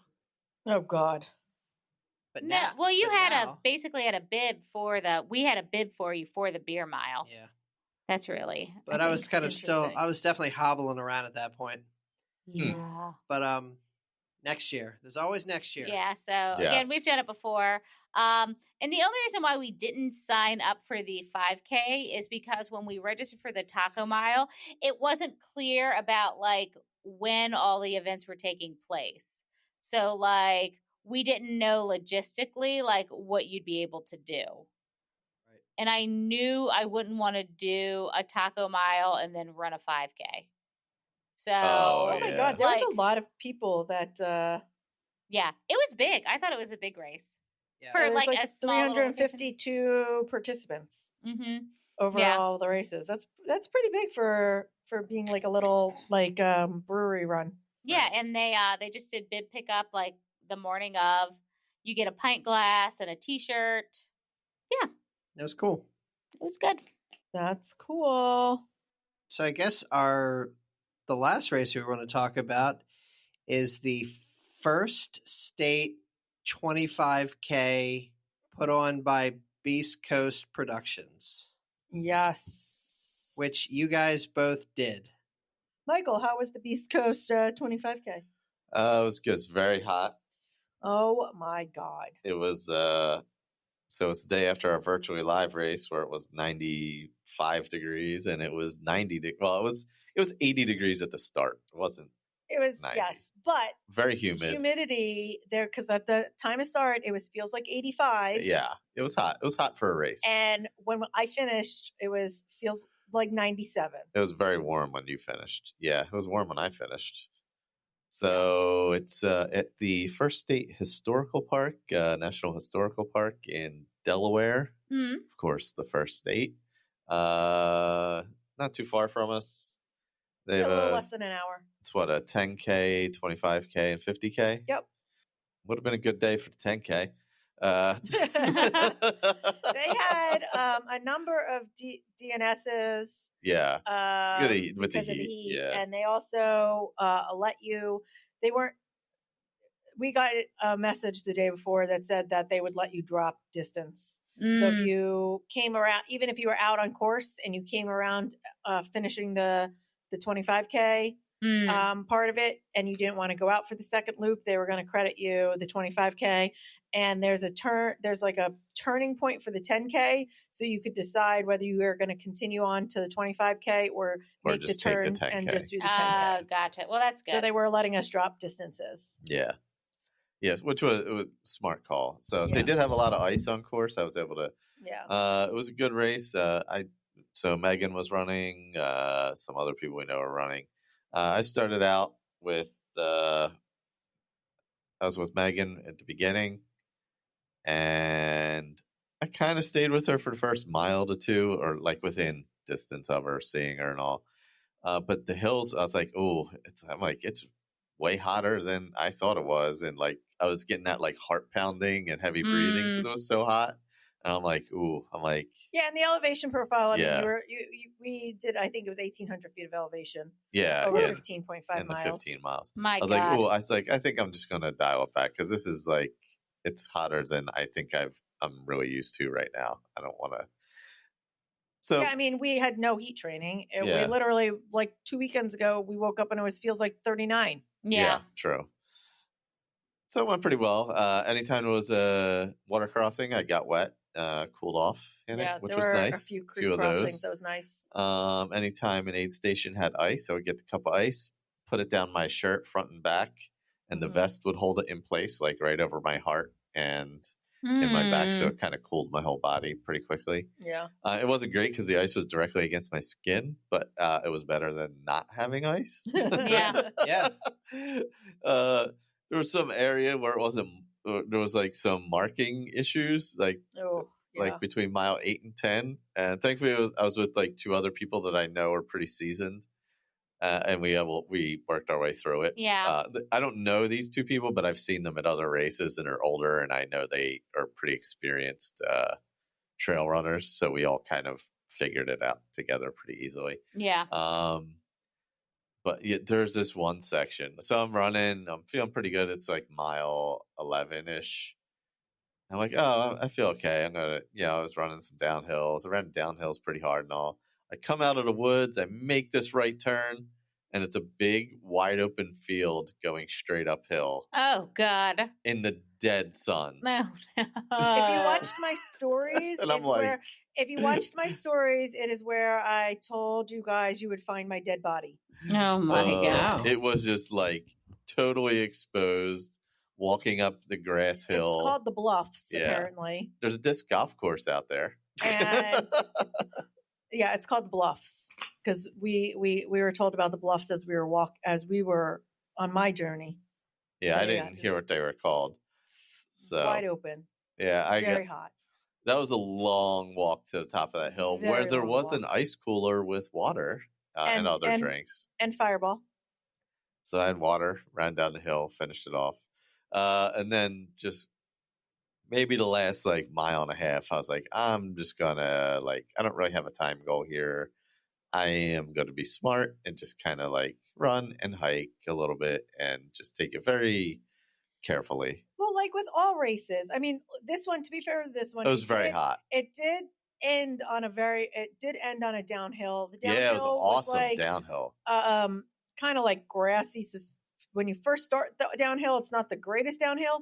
Oh God. But No, now, well, you but had now- basically had a bid for we had a bid for you for the beer mile. yeah. That's really. But I was think kind of still, interesting. I was definitely hobbling around at that point. Yeah. But next year, there's always next year. Yeah. So again, we've done it before. And the only reason why we didn't sign up for the 5K is because when we registered for the Taco Mile, it wasn't clear about like when all the events were taking place. So like we didn't know logistically like what you'd be able to do. Right. And I knew I wouldn't want to do a Taco Mile and then run a 5K. So, Oh my God, there like, was a lot of people that. Yeah, it was big. I thought it was a big race Yeah. for There was like a small little location. 352 participants Mm-hmm. over all the races. That's pretty big for being like a little like brewery run. Yeah, Right. and they just did bid pickup like the morning of. You get a pint glass and a T-shirt. Yeah, It was cool. it was good. That's cool. So I guess the last race we want to talk about is the first state 25K put on by Beast Coast Productions, Yes. which you guys both did. Michael, how was the Beast Coast 25K? It was good. It's very hot. Oh my God. It was so it's the day after our virtually live race where it was 95 degrees and it was 90 well, it was 80 degrees at the start. It wasn't. It was 90. yes, but Very humid. humidity there because at the time of start it feels like 85. Yeah, it was hot. It was hot for a race. And when I finished, feels like 97. It was very warm when you finished. Yeah, it was warm when I finished. So it's at the First State Historical Park, National Historical Park in Delaware. Mm-hmm. Of course, the first state. Not too far from us. They have A little less than an hour. It's what, a 10K, 25K, and 50K? Yep. Would have been a good day for the 10K. They had a number of DNSs. Yeah. With the because of the heat. heat. Yeah. And they also let you, we got a message the day before that said that they would let you drop distance. So if you came around, even if you were out on course and you came around finishing the 25K part of it, and you didn't want to go out for the second loop, they were going to credit you the 25K. And there's like a turning point for the 10K, so you could decide whether you were going to continue on to the 25K or make the just turn take the 10K. and just do the 10K. Gotcha. Well, that's good. So they were letting us drop distances. Yeah. Yes, which was a smart call. So Yeah. they did have a lot of ice on course. I was able to. Yeah. It was a good race. So Megan was running. Some other people we know are running. I started out with. I was with Megan at the beginning, and I kind of stayed with her for the first mile to two, or like within distance of her, seeing her and all. But the hills, I was like, it's way hotter than I thought it was, and like I was getting that like heart pounding and heavy breathing because it was so hot. And I'm like, yeah, and the elevation profile. I Yeah. mean, we did. I think it was 1,800 feet of elevation yeah, over yeah, 15.5 in the miles. 15 miles. My I was God. like, I think I'm just gonna dial it back because this is like it's hotter than I think I'm really used to right now. I don't want to. So Yeah, I mean, we had no heat training. Yeah. We literally, like 2 weekends ago, we woke up and feels like 39. Yeah. true. So it went pretty well. Anytime it was a water crossing, I got wet, cooled off in Yeah, it, which there was were nice. a few creek of crossings. those. That was nice. Anytime an aid station had ice, I would get the cup of ice, put it down my shirt front and back, and the vest would hold it in place, like right over my heart and in my back, so it kind of cooled my whole body pretty quickly. Yeah. It wasn't great because the ice was directly against my skin, but it was better than not having ice. Yeah. Yeah. There was some area where it wasn't. There was like some marking issues, like Oh, like between mile 8 and 10. And thankfully, I was with like 2 other people that I know are pretty seasoned. And we worked our way through it. Yeah. I don't know these 2 people, but I've seen them at other races and are older, and I know they are pretty experienced trail runners. So we all kind of figured it out together pretty easily. Yeah. But there's this one section. So I'm running. I'm feeling pretty good. It's like mile 11-ish. I'm like, oh, I feel okay. I'm going to, I was running some downhills. I ran downhills pretty hard and all. I come out of the woods. I make this right turn, and it's a big, wide open field going straight uphill. Oh, God. In the dead sun. No. If you watched my stories, and I'm like, if you watched my stories, it is where I told you guys you would find my dead body. Oh, my God. It was just like totally exposed, walking up the grass hill. It's called the Bluffs, apparently. There's a disc golf course out there. And yeah, it's called the Bluffs because we were told about the Bluffs as we were on my journey. Yeah, I didn't hear what they were called. So wide open. Yeah, very hot. That was a long walk to the top of that hill where there was an ice cooler with water and other drinks. And Fireball. So I had water, ran down the hill, finished it off. And then just maybe the last like mile and a half, I was like, I'm just gonna I don't really have a time goal here. I am going to be smart and just kind of like run and hike a little bit and just take it very carefully. Well, like with all races, I mean, this one, to be fair to this one, it was very hot. It did end on a downhill. The downhill it was awesome was downhill. Kind of like grassy. So when you first start the downhill, it's not the greatest downhill,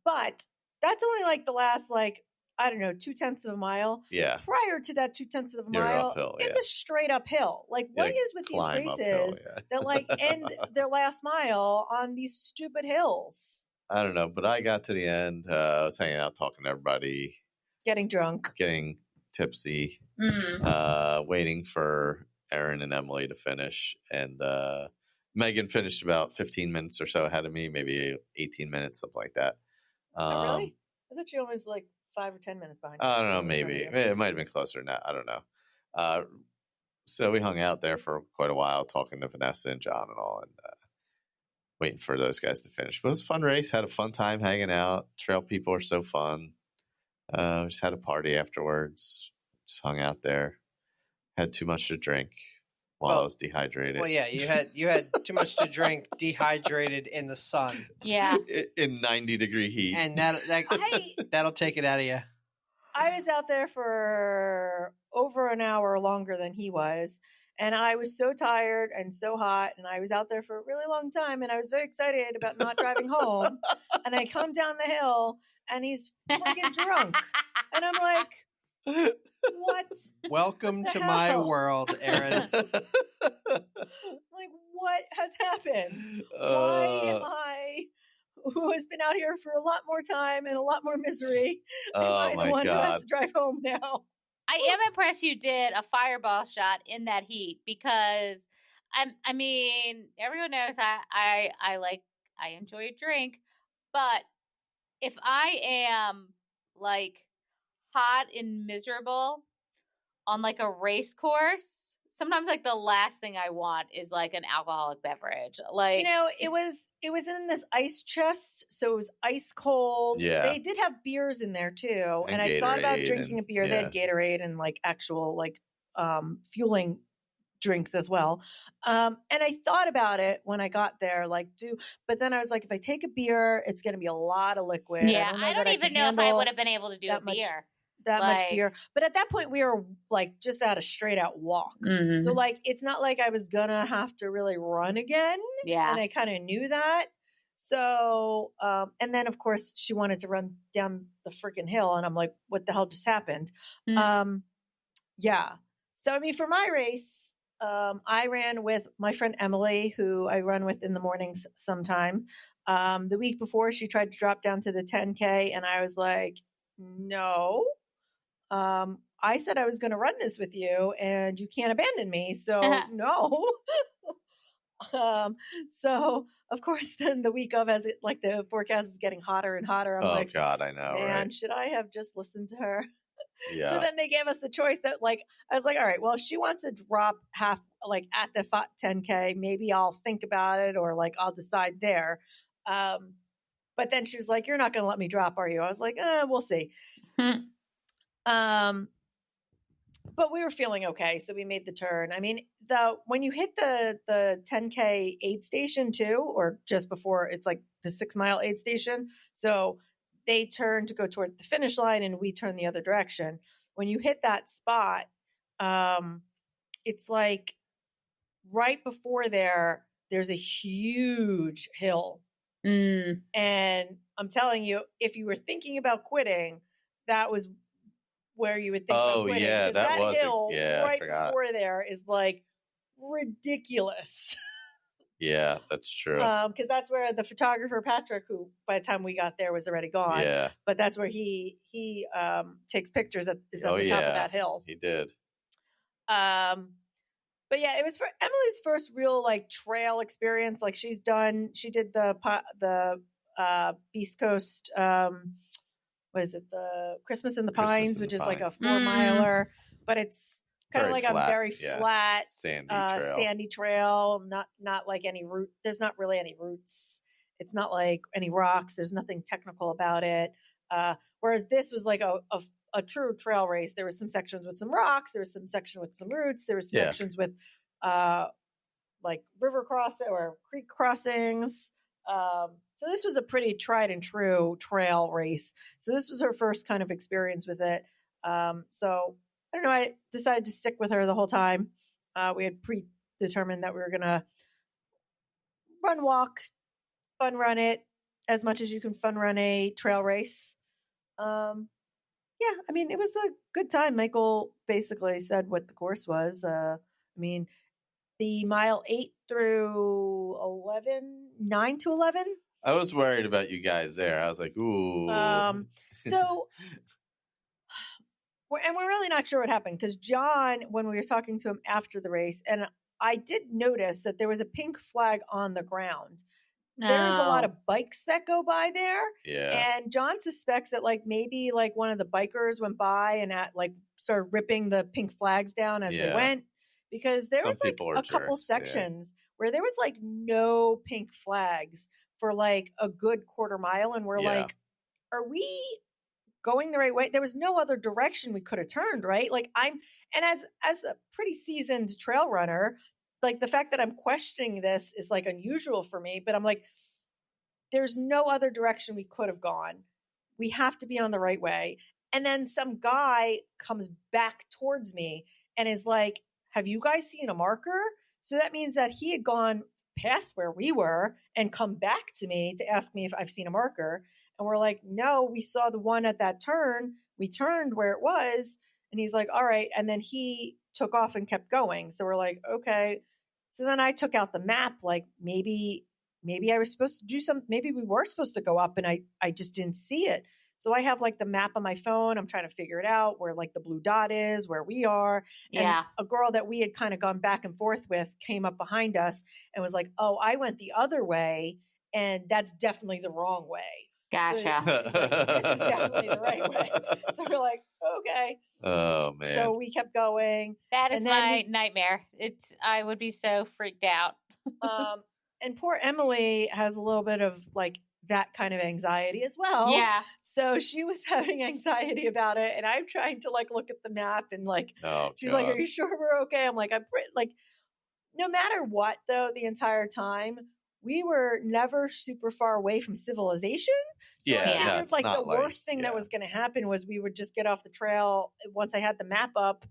but that's only like the last 0.2 of a mile. Yeah. Prior to that 0.2 of a mile, uphill, it's a straight uphill. Like what is with these races that end their last mile on these stupid hills? I don't know, but I got to the end. I was hanging out, talking to everybody, getting drunk, getting tipsy, waiting for Erin and Emily to finish, and Megan finished about 15 minutes or so ahead of me, maybe 18 minutes, something like that. Really? I thought she was like 5 or 10 minutes behind. I don't know, maybe. It might have been closer than that. I don't know. So we hung out there for quite a while, talking to Vanessa and John and all, and waiting for those guys to finish. But it was a fun race. Had a fun time hanging out. Trail people are so fun. Just had a party afterwards. Just hung out there. Had too much to drink while I was dehydrated. Well, yeah, you had too much to drink, dehydrated in the sun. Yeah, in 90-degree heat, and that'll take it out of you. I was out there for over an hour longer than he was, and I was so tired and so hot, and I was out there for a really long time, and I was very excited about not driving home. And I come down the hill, and he's fucking drunk, and I'm like, what? Welcome to my world, Erin. Like, what has happened? Why am I, who has been out here for a lot more time and a lot more misery, am I the one who has to drive home now? I am impressed you did a fireball shot in that heat because I mean, everyone knows I enjoy a drink, but if I am like hot and miserable on like a race course, sometimes like the last thing I want is like an alcoholic beverage. Like, it was in this ice chest, so it was ice cold. Yeah. They did have beers in there too, and I thought about drinking a beer. They had Gatorade and like actual like fueling drinks as well. And I thought about it when I got there, but then I was like, if I take a beer, it's going to be a lot of liquid. Yeah, I don't even know if I would have been able to do a beer. Much beer. But at that point we were like just at a straight out walk. Mm-hmm. So like, it's not like I was going to have to really run again. Yeah. And I kind of knew that. So, and then of course she wanted to run down the freaking hill. And I'm like, what the hell just happened? Mm-hmm. Yeah. So, I mean, for my race, I ran with my friend Emily, who I run with in the mornings sometime. The week before she tried to drop down to the 10K and I was like, no. I said I was going to run this with you and you can't abandon me. So no. So of course, then the week of, as it like the forecast is getting hotter and hotter, I'm like, God, I know. Man, right? Should I have just listened to her? Yeah. So then they gave us the choice that, like, I was like, all right, well, if she wants to drop half, like, at the 10K, maybe I'll think about it, or like I'll decide there. But then she was like, you're not going to let me drop, are you? I was like, we'll see. But we were feeling okay, so we made the turn. I mean, when you hit the 10K aid station too, or just before, it's like the 6 mile aid station. So they turn to go towards the finish line, and we turn the other direction. When you hit that spot, it's like right before there's a huge hill. And I'm telling you, if you were thinking about quitting, that was where you would think about quitting. Yeah, that was hill right I before there is like ridiculous. Yeah, that's true. Because that's where the photographer Patrick, who by the time we got there was already gone. Yeah, but that's where he takes pictures at the top of that hill. He did. But yeah, it was for Emily's first real like trail experience. Like she did the Beast Coast. What is it? The Christmas in the Pines, which is like a 4 miler, but it's kind of like flat, a very flat, sandy trail. Not like any route. There's not really any roots. It's not like any rocks. There's nothing technical about it. Whereas this was like a true trail race. There was some sections with some rocks. There was some section with some roots. There was sections with like river crossing or creek crossings. So this was a pretty tried and true trail race. So this was her first kind of experience with it. So I don't know. I decided to stick with her the whole time. We had predetermined that we were going to walk, fun run it as much as you can fun run a trail race. Yeah, I mean, it was a good time. Michael basically said what the course was. I mean, the mile 8 through 11, 9 to 11. I was worried about you guys there. I was like, ooh. So, we're really not sure what happened because John, when we were talking to him after the race, and I did notice that there was a pink flag on the ground. There's a lot of bikes that go by there. Yeah. And John suspects that like maybe like one of the bikers went by and started ripping the pink flags down as they went. Because there was like a couple sections where there was like no pink flags for like a good quarter mile. And we're like, are we going the right way? There was no other direction we could have turned, right? Like as a pretty seasoned trail runner, like the fact that I'm questioning this is like unusual for me, but I'm like, there's no other direction we could have gone. We have to be on the right way. And then some guy comes back towards me and is like, have you guys seen a marker? So that means that he had gone past where we were and come back to me to ask me if I've seen a marker. And we're like, no, we saw the one at that turn. We turned where it was. And he's like, all right. And then he took off and kept going. So we're like, okay. So then I took out the map, like maybe I was supposed to do maybe we were supposed to go up and I just didn't see it. So I have like the map on my phone. I'm trying to figure it out where like the blue dot is, where we are. And a girl that we had kind of gone back and forth with came up behind us and was like, oh, I went the other way. And that's definitely the wrong way. Gotcha. So she's like, this is definitely the right way. So we're like, okay. Oh man. So we kept going. That is my nightmare. I would be so freaked out. And poor Emily has a little bit of like that kind of anxiety as well. Yeah. So she was having anxiety about it. And I'm trying to like look at the map and like, she's like, are you sure we're okay? I'm like, no matter what though, the entire time, we were never super far away from civilization. So I figured like the worst thing that was going to happen was we would just get off the trail once I had the map up.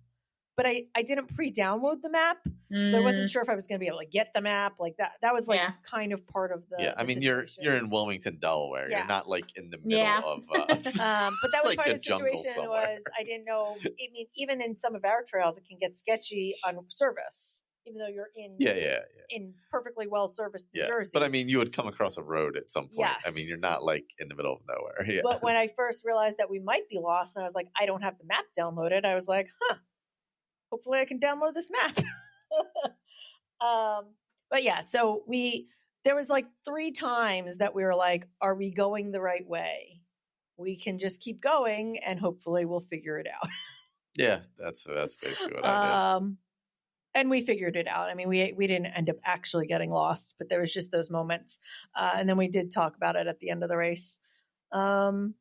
But I didn't pre-download the map, so I wasn't sure if I was going to be able to get the map like that. That was like kind of part of the. Yeah, I mean you're in Wilmington, Delaware. Yeah. You're not like in the middle of. But that was like part of the situation. Was I didn't know. I mean, even in some of our trails, it can get sketchy on service, even though you're in in perfectly well serviced New Jersey. But I mean, you would come across a road at some point. Yes. I mean, you're not like in the middle of nowhere. Yeah. But when I first realized that we might be lost, and I was like, I don't have the map downloaded. I was like, hopefully I can download this map. But yeah, so there was like 3 times that we were like, are we going the right way? we can just keep going and hopefully we'll figure it out. Yeah, that's basically what I did. And we figured it out. I mean, we didn't end up actually getting lost, but there was just those moments. And then we did talk about it at the end of the race. The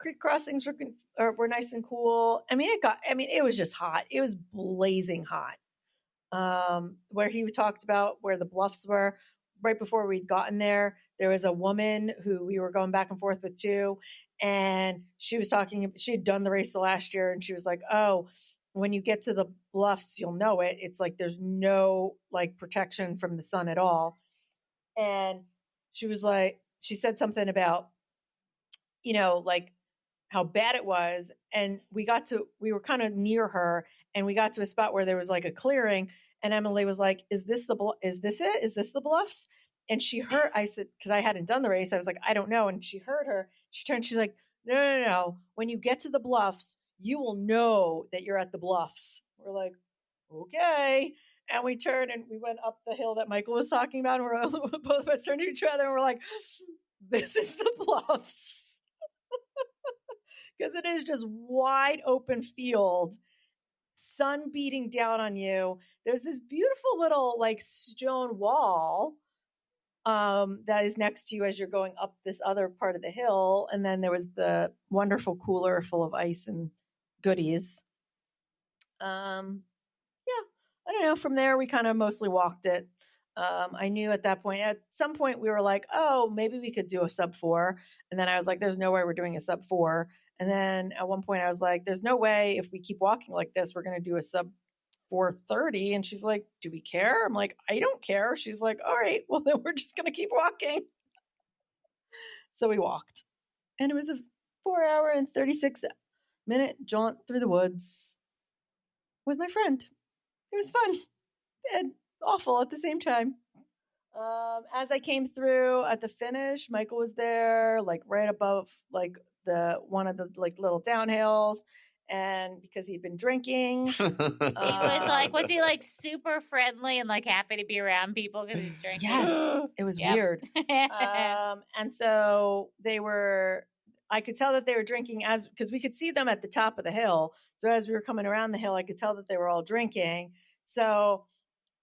creek crossings were nice and cool. I mean, it was just hot. It was blazing hot. Where he talked about where the bluffs were, right before we'd gotten there was a woman who we were going back and forth with too. And she was talking, she had done the race the last year, and she was like, oh, when you get to the bluffs, you'll know it. It's like there's no like protection from the sun at all. And she was like, she said something about, like how bad it was. And we were kind of near her, and we got to a spot where there was like a clearing. And Emily was like, is this it? Is this the bluffs? And she heard, I said, because I hadn't done the race, I was like, I don't know. And she heard her. She turned, she's like, no. When you get to the bluffs, you will know that you're at the bluffs. We're like, okay. And we turned and we went up the hill that Michael was talking about. And both of us turned to each other and we're like, this is the bluffs. Because it is just wide open field, sun beating down on you. There's this beautiful little like stone wall that is next to you as you're going up this other part of the hill. And then there was the wonderful cooler full of ice and goodies. I don't know. From there, we kind of mostly walked it. I knew at some point we were like, oh, maybe we could do a sub 4. And then I was like, there's no way we're doing a sub 4. And then at one point I was like, there's no way if we keep walking like this, we're going to do a sub 4:30. And she's like, do we care? I'm like, I don't care. She's like, all right, well then we're just going to keep walking. So we walked, and it was a 4-hour and 36-minute jaunt through the woods with my friend. It was fun and awful at the same time. As I came through at the finish, Michael was there, like right above like one of the like little downhills, and because he'd been drinking, he was he like super friendly and like happy to be around people because he's drinking? Yes, it was weird. And so I could tell that they were drinking because we could see them at the top of the hill. So as we were coming around the hill, I could tell that they were all drinking. So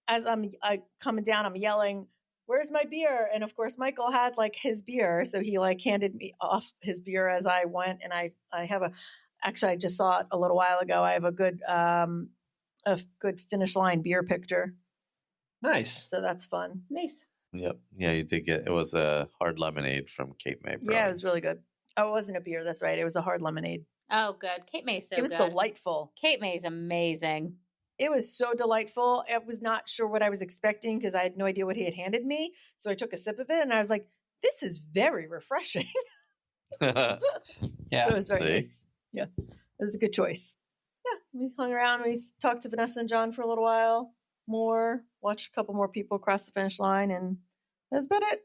as I'm coming down, I'm yelling, where's my beer? And of course, Michael had like his beer. So he like handed me off his beer as I went. And I have actually, I just saw it a little while ago. I have a good finish line beer picture. Nice. So that's fun. Nice. Yep. Yeah, you did get, it was a hard lemonade from Cape May Brewery. Yeah, it was really good. Oh, it wasn't a beer. That's right. It was a hard lemonade. Oh, good. Cape May's so good. It was delightful. Cape May's amazing. It was so delightful. I was not sure what I was expecting because I had no idea what he had handed me. So I took a sip of it and I was like, this is very refreshing. Yeah. It was very nice. Yeah. It was a good choice. Yeah. We hung around. We talked to Vanessa and John for a little while more, watched a couple more people cross the finish line, and that's about it.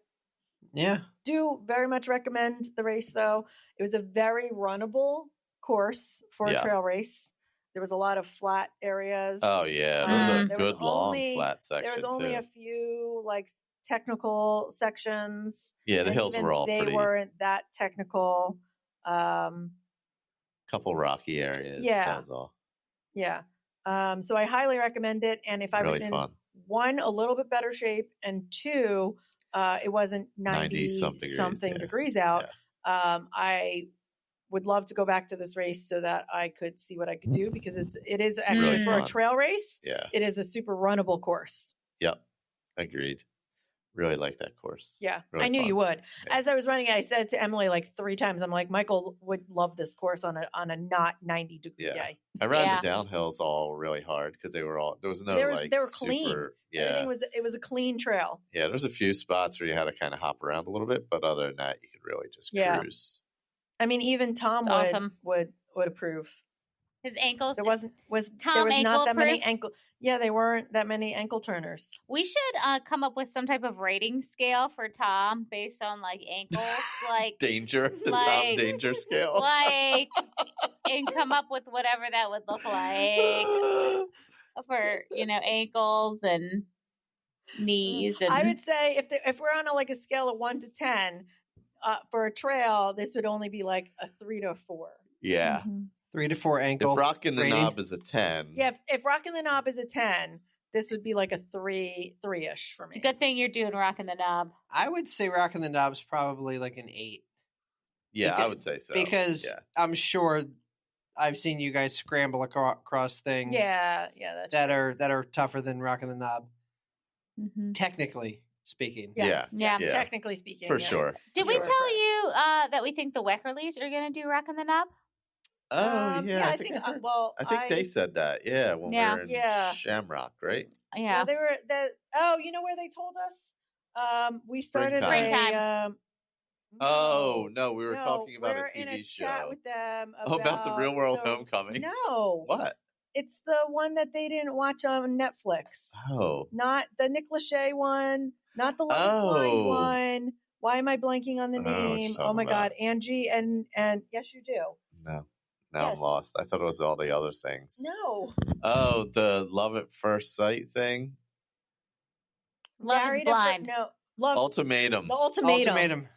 Yeah. Do very much recommend the race, though. It was a very runnable course for a trail race. There was a lot of flat areas. Oh, yeah. There was a good long flat section, there was only a few, like, technical sections. Yeah, the hills were all they pretty. They weren't that technical. Couple rocky areas. Yeah. That was all. Yeah. So I highly recommend it. And if I was in one, a little bit better shape, and two, it wasn't 90 something degrees out, I would love to go back to this race so that I could see what I could do, because it is actually really for a trail race. Yeah. It is a super runnable course. Yep. Agreed. Really like that course. Yeah. Really I knew fun. you would. Yeah. As I was running it, I said to Emily like 3 times, I'm like, Michael would love this course on a not 90 degree day. I ran the downhills all really hard because they were clean. It was a clean trail. Yeah, there's a few spots where you had to kind of hop around a little bit, but other than that, you could really just cruise. I mean, even Tom would approve. His ankles. There was not that many ankle. Yeah, they weren't that many ankle turners. We should come up with some type of rating scale for Tom based on like ankles, like danger, Tom danger scale, like, and come up with whatever that would look like for ankles and knees. And I would say if we're on a scale of 1 to 10. for a trail, this would only be like a 3 to 4. Yeah. Mm-hmm. 3 to 4 ankle. If rocking the rating. knob is a 10. Yeah, if rocking the knob is a 10, this would be like a 3-ish for me. It's a good thing you're doing rocking the knob. I would say rocking the knob's probably like an 8. Yeah, I would say so. Because yeah. I'm sure I've seen you guys scramble across things. Yeah, that's true. that are tougher than rocking the knob. Mm-hmm. Technically speaking. Yes, Yeah. technically speaking. For yes. sure. Did we tell you that we think the Weckerleys are going to do rocking the knob? Oh, yeah. I think they said that. Yeah, when we were in Shamrock, right? Yeah. They were you know where they told us? We started Springtime. No, we were talking about a TV in a show. Chat with them about the Real World Homecoming. No. What? It's the one that they didn't watch on Netflix. Oh. Not the Nick Lachey one, not the Love Is Blind one. Why am I blanking on the name? Oh my God. Angie and yes, you do. No. Now I'm lost. I thought it was all the other things. No. Oh, the Love at First Sight thing? Love Is Blind. Ultimatum. The Ultimatum.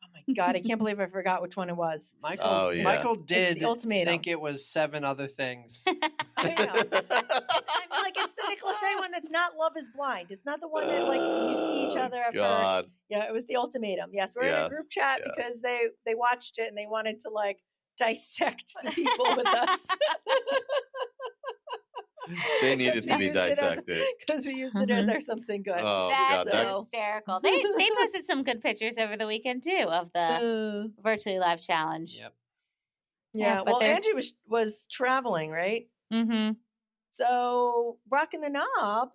Oh my God, I can't believe I forgot which one it was. Michael did Ultimatum. think it was 7 other things. I know. It's the Nick Lachey one that's not Love Is Blind. It's not the one that you see each other at first. Yeah, it was the Ultimatum. Yes, we're in a group chat because they watched it and they wanted to dissect the people with us. They needed to be dissected because we used it as our something good. Oh, that's hysterical. They posted some good pictures over the weekend too of the virtually live challenge. Yep. Yeah. Well, Angie was traveling, right? Mm-hmm. So rocking the knob.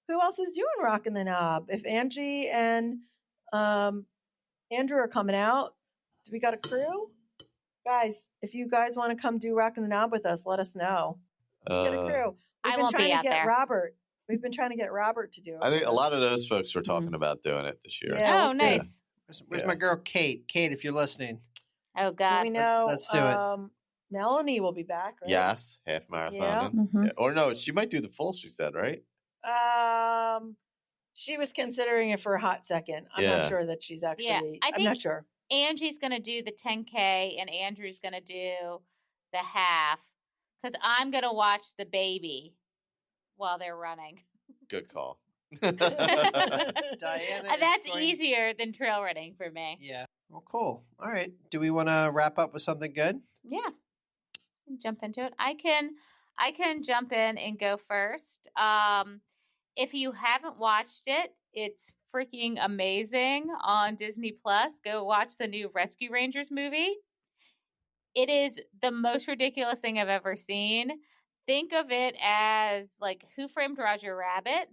Who else is doing rocking the knob? If Angie and Andrew are coming out, do we got a crew? Guys, if you guys want to come do rocking the knob with us, let us know. Let's get a crew. I won't be out there. Robert. We've been trying to get Robert to do it. I think a lot of those folks were talking about doing it this year. Yeah, oh, nice. Where's my girl Kate? Kate, if you're listening. Oh, God. We know. Let's do it. Melanie will be back, right? Yes, half marathon. Yeah. Mm-hmm. Or no, she might do the full, she said, right? She was considering it for a hot second. I'm not sure that she's actually. I'm not sure. Angie's going to do the 10K and Andrew's going to do the half because I'm going to watch the baby while they're running. Good call. Diana, that's easier than trail running for me. Yeah. Well, cool. All right. Do we want to wrap up with something good? Yeah. Jump into it. I can jump in and go first. If you haven't watched it, it's freaking amazing on Disney Plus. Go watch the new Rescue Rangers movie. It is the most ridiculous thing I've ever seen. Think of it as like Who Framed Roger Rabbit.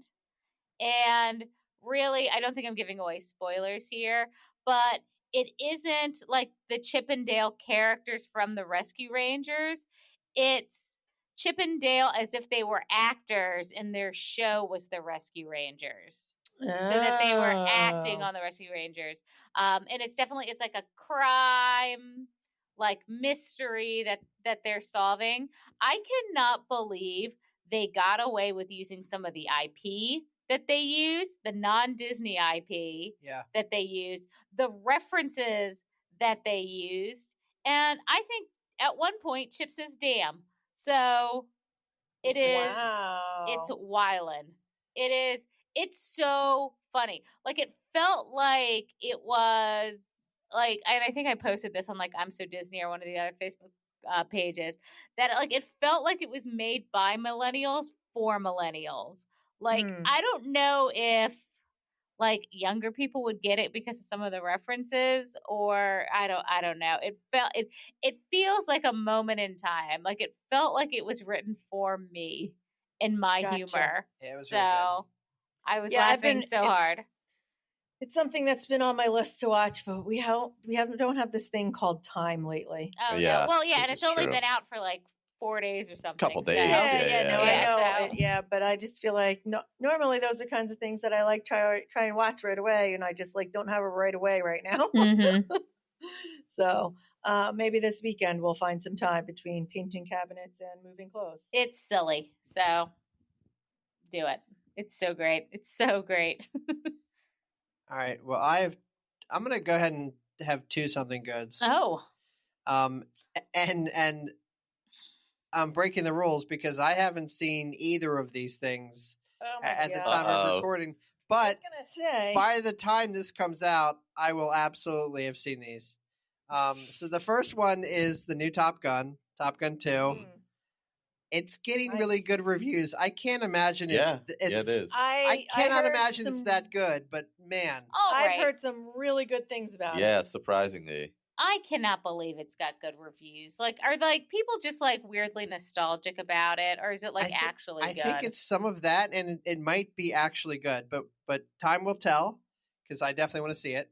And really, I don't think I'm giving away spoilers here, but it isn't like the Chip and Dale characters from the Rescue Rangers. It's Chip and Dale as if they were actors and their show was the Rescue Rangers. So that they were acting on the Rescue Rangers. And it's like a crime, like mystery that they're solving. I cannot believe they got away with using some of the IP that they use, the non-Disney IP that they use, the references that they used. And I think at one point Chip says damn. So it is, it's wildin'. It's so funny. Like it felt like it was like, and I think I posted this on like I'm So Disney or one of the other Facebook pages, that like it felt like it was made by millennials for millennials. Like I don't know if like younger people would get it because of some of the references, or I don't know. It feels like a moment in time. Like it felt like it was written for me in my humor. Yeah, it was so really good. I was laughing so hard. It's something that's been on my list to watch, but we don't have this thing called time lately. Oh yeah, no. Well yeah, and it's only been out for like 4 days or something. Couple days. I know. But I just feel like normally those are kinds of things that I like try and watch right away, and I just like don't have it right away right now. Mm-hmm. So maybe this weekend we'll find some time between painting cabinets and moving clothes. It's silly, so do it. It's so great. It's so great. All right. Well, I'm going to go ahead and have two something goods. Oh. And I'm breaking the rules because I haven't seen either of these things at the time of recording. But by the time this comes out, I will absolutely have seen these. So the first one is the new Top Gun 2. It's getting really good reviews. I can't imagine it is. I cannot imagine it's that good, but man. I've heard some really good things about it. Yeah, surprisingly. I cannot believe it's got good reviews. Like, are people just like weirdly nostalgic about it, or is it actually good? I think it's some of that, and it might be actually good, but time will tell because I definitely want to see it.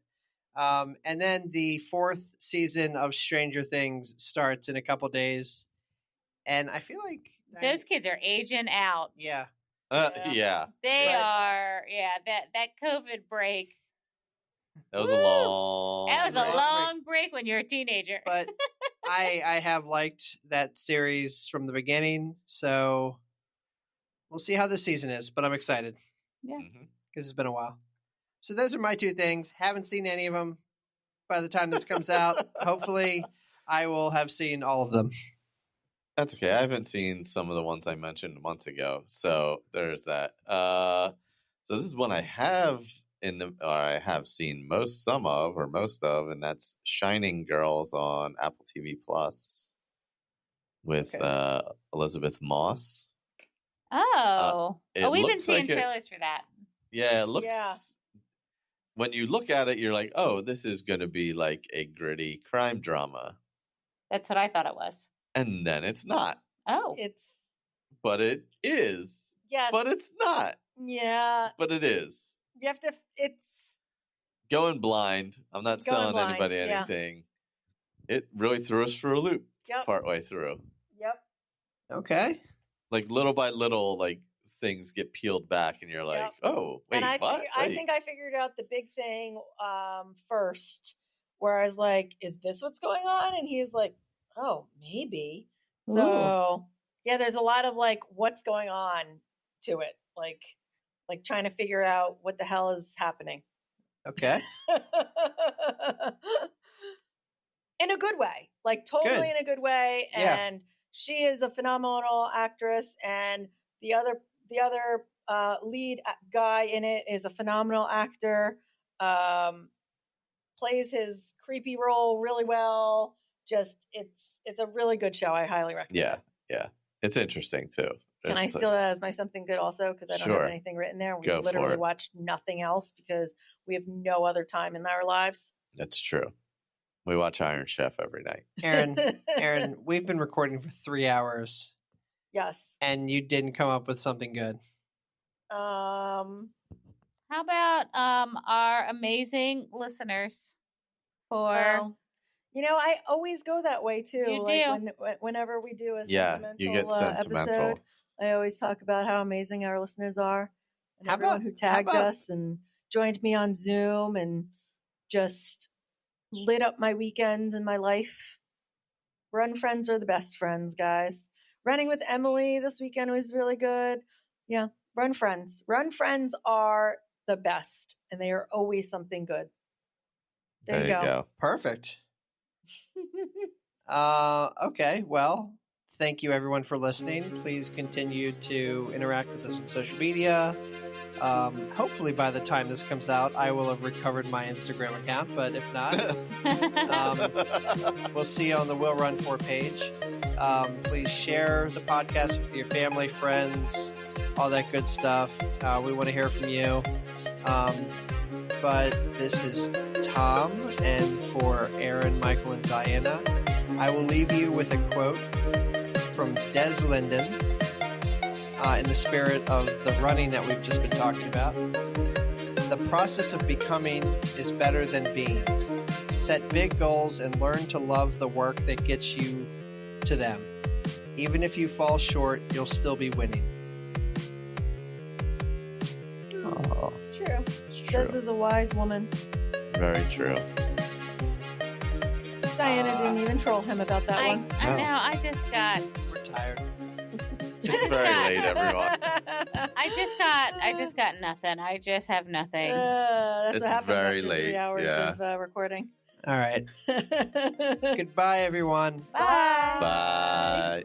And then the 4th season of Stranger Things starts in a couple days, and I feel like those kids are aging out. Yeah. Yeah. They are. Yeah. That COVID break. That was a long. That was a long break when you're a teenager. But I have liked that series from the beginning, so we'll see how this season is. But I'm excited. Yeah. Because it's been a while. So those are my two things. Haven't seen any of them. By the time this comes out, hopefully I will have seen all of them. That's okay. I haven't seen some of the ones I mentioned months ago, so there's that. So this is one I have seen most of, and that's Shining Girls on Apple TV Plus with Elizabeth Moss. We've been seeing trailers for that. Yeah, it looks. Yeah. When you look at it, you're like, "Oh, this is going to be like a gritty crime drama." That's what I thought it was. And then it's not. Oh. But it is. Yes. But it's not. Yeah. But it is. You have to, it's. Going blind. I'm not telling anybody anything. It really threw us for a loop partway through. Yep. Okay. Like little by little, like things get peeled back and you're like, oh, wait, what? I think I figured out the big thing first, where I was like, is this what's going on? And he was like, oh, maybe. So, there's a lot of like, what's going on to it? Like trying to figure out what the hell is happening. Okay. In a good way, like totally in a good way. And she is a phenomenal actress. And the other lead guy in it is a phenomenal actor. Plays his creepy role really well. Just it's a really good show. I highly recommend it. Yeah. It's interesting too. Can I steal that as my something good also? Because I don't have anything written there. We literally watched nothing else because we have no other time in our lives. That's true. We watch Iron Chef every night. Aaron, we've been recording for 3 hours. Yes. And you didn't come up with something good. How about our amazing listeners for... I always go that way too. You do. Whenever we do a sentimental you get sentimental. Episode, I always talk about how amazing our listeners are, and everyone who tagged us and joined me on Zoom and just lit up my weekends and my life. Run friends are the best friends, guys. Running with Emily this weekend was really good. Yeah, run friends. Run friends are the best, and they are always something good. There you go. Perfect. Okay, well, thank you everyone for listening. Please continue to interact with us on social media. Hopefully by the time this comes out, I will have recovered my Instagram account, but if not, we'll see you on the Will Run For page. Please share the podcast with your family, friends, all that good stuff. We want to hear from you. But this is Tom, and for Aaron, Michael, and Diana, I will leave you with a quote from Des Linden in the spirit of the running that we've just been talking about. The process of becoming is better than being. Set big goals and learn to love the work that gets you to them. Even if you fall short, you'll still be winning. Oh, it's true. Des is a wise woman. Very true. Diana didn't even troll him about that one. I know. We're tired. It's very late, everyone. I just got nothing. I just have nothing. That's it's what happens very after late. 3 hours of recording. All right. Goodbye, everyone. Bye. Bye.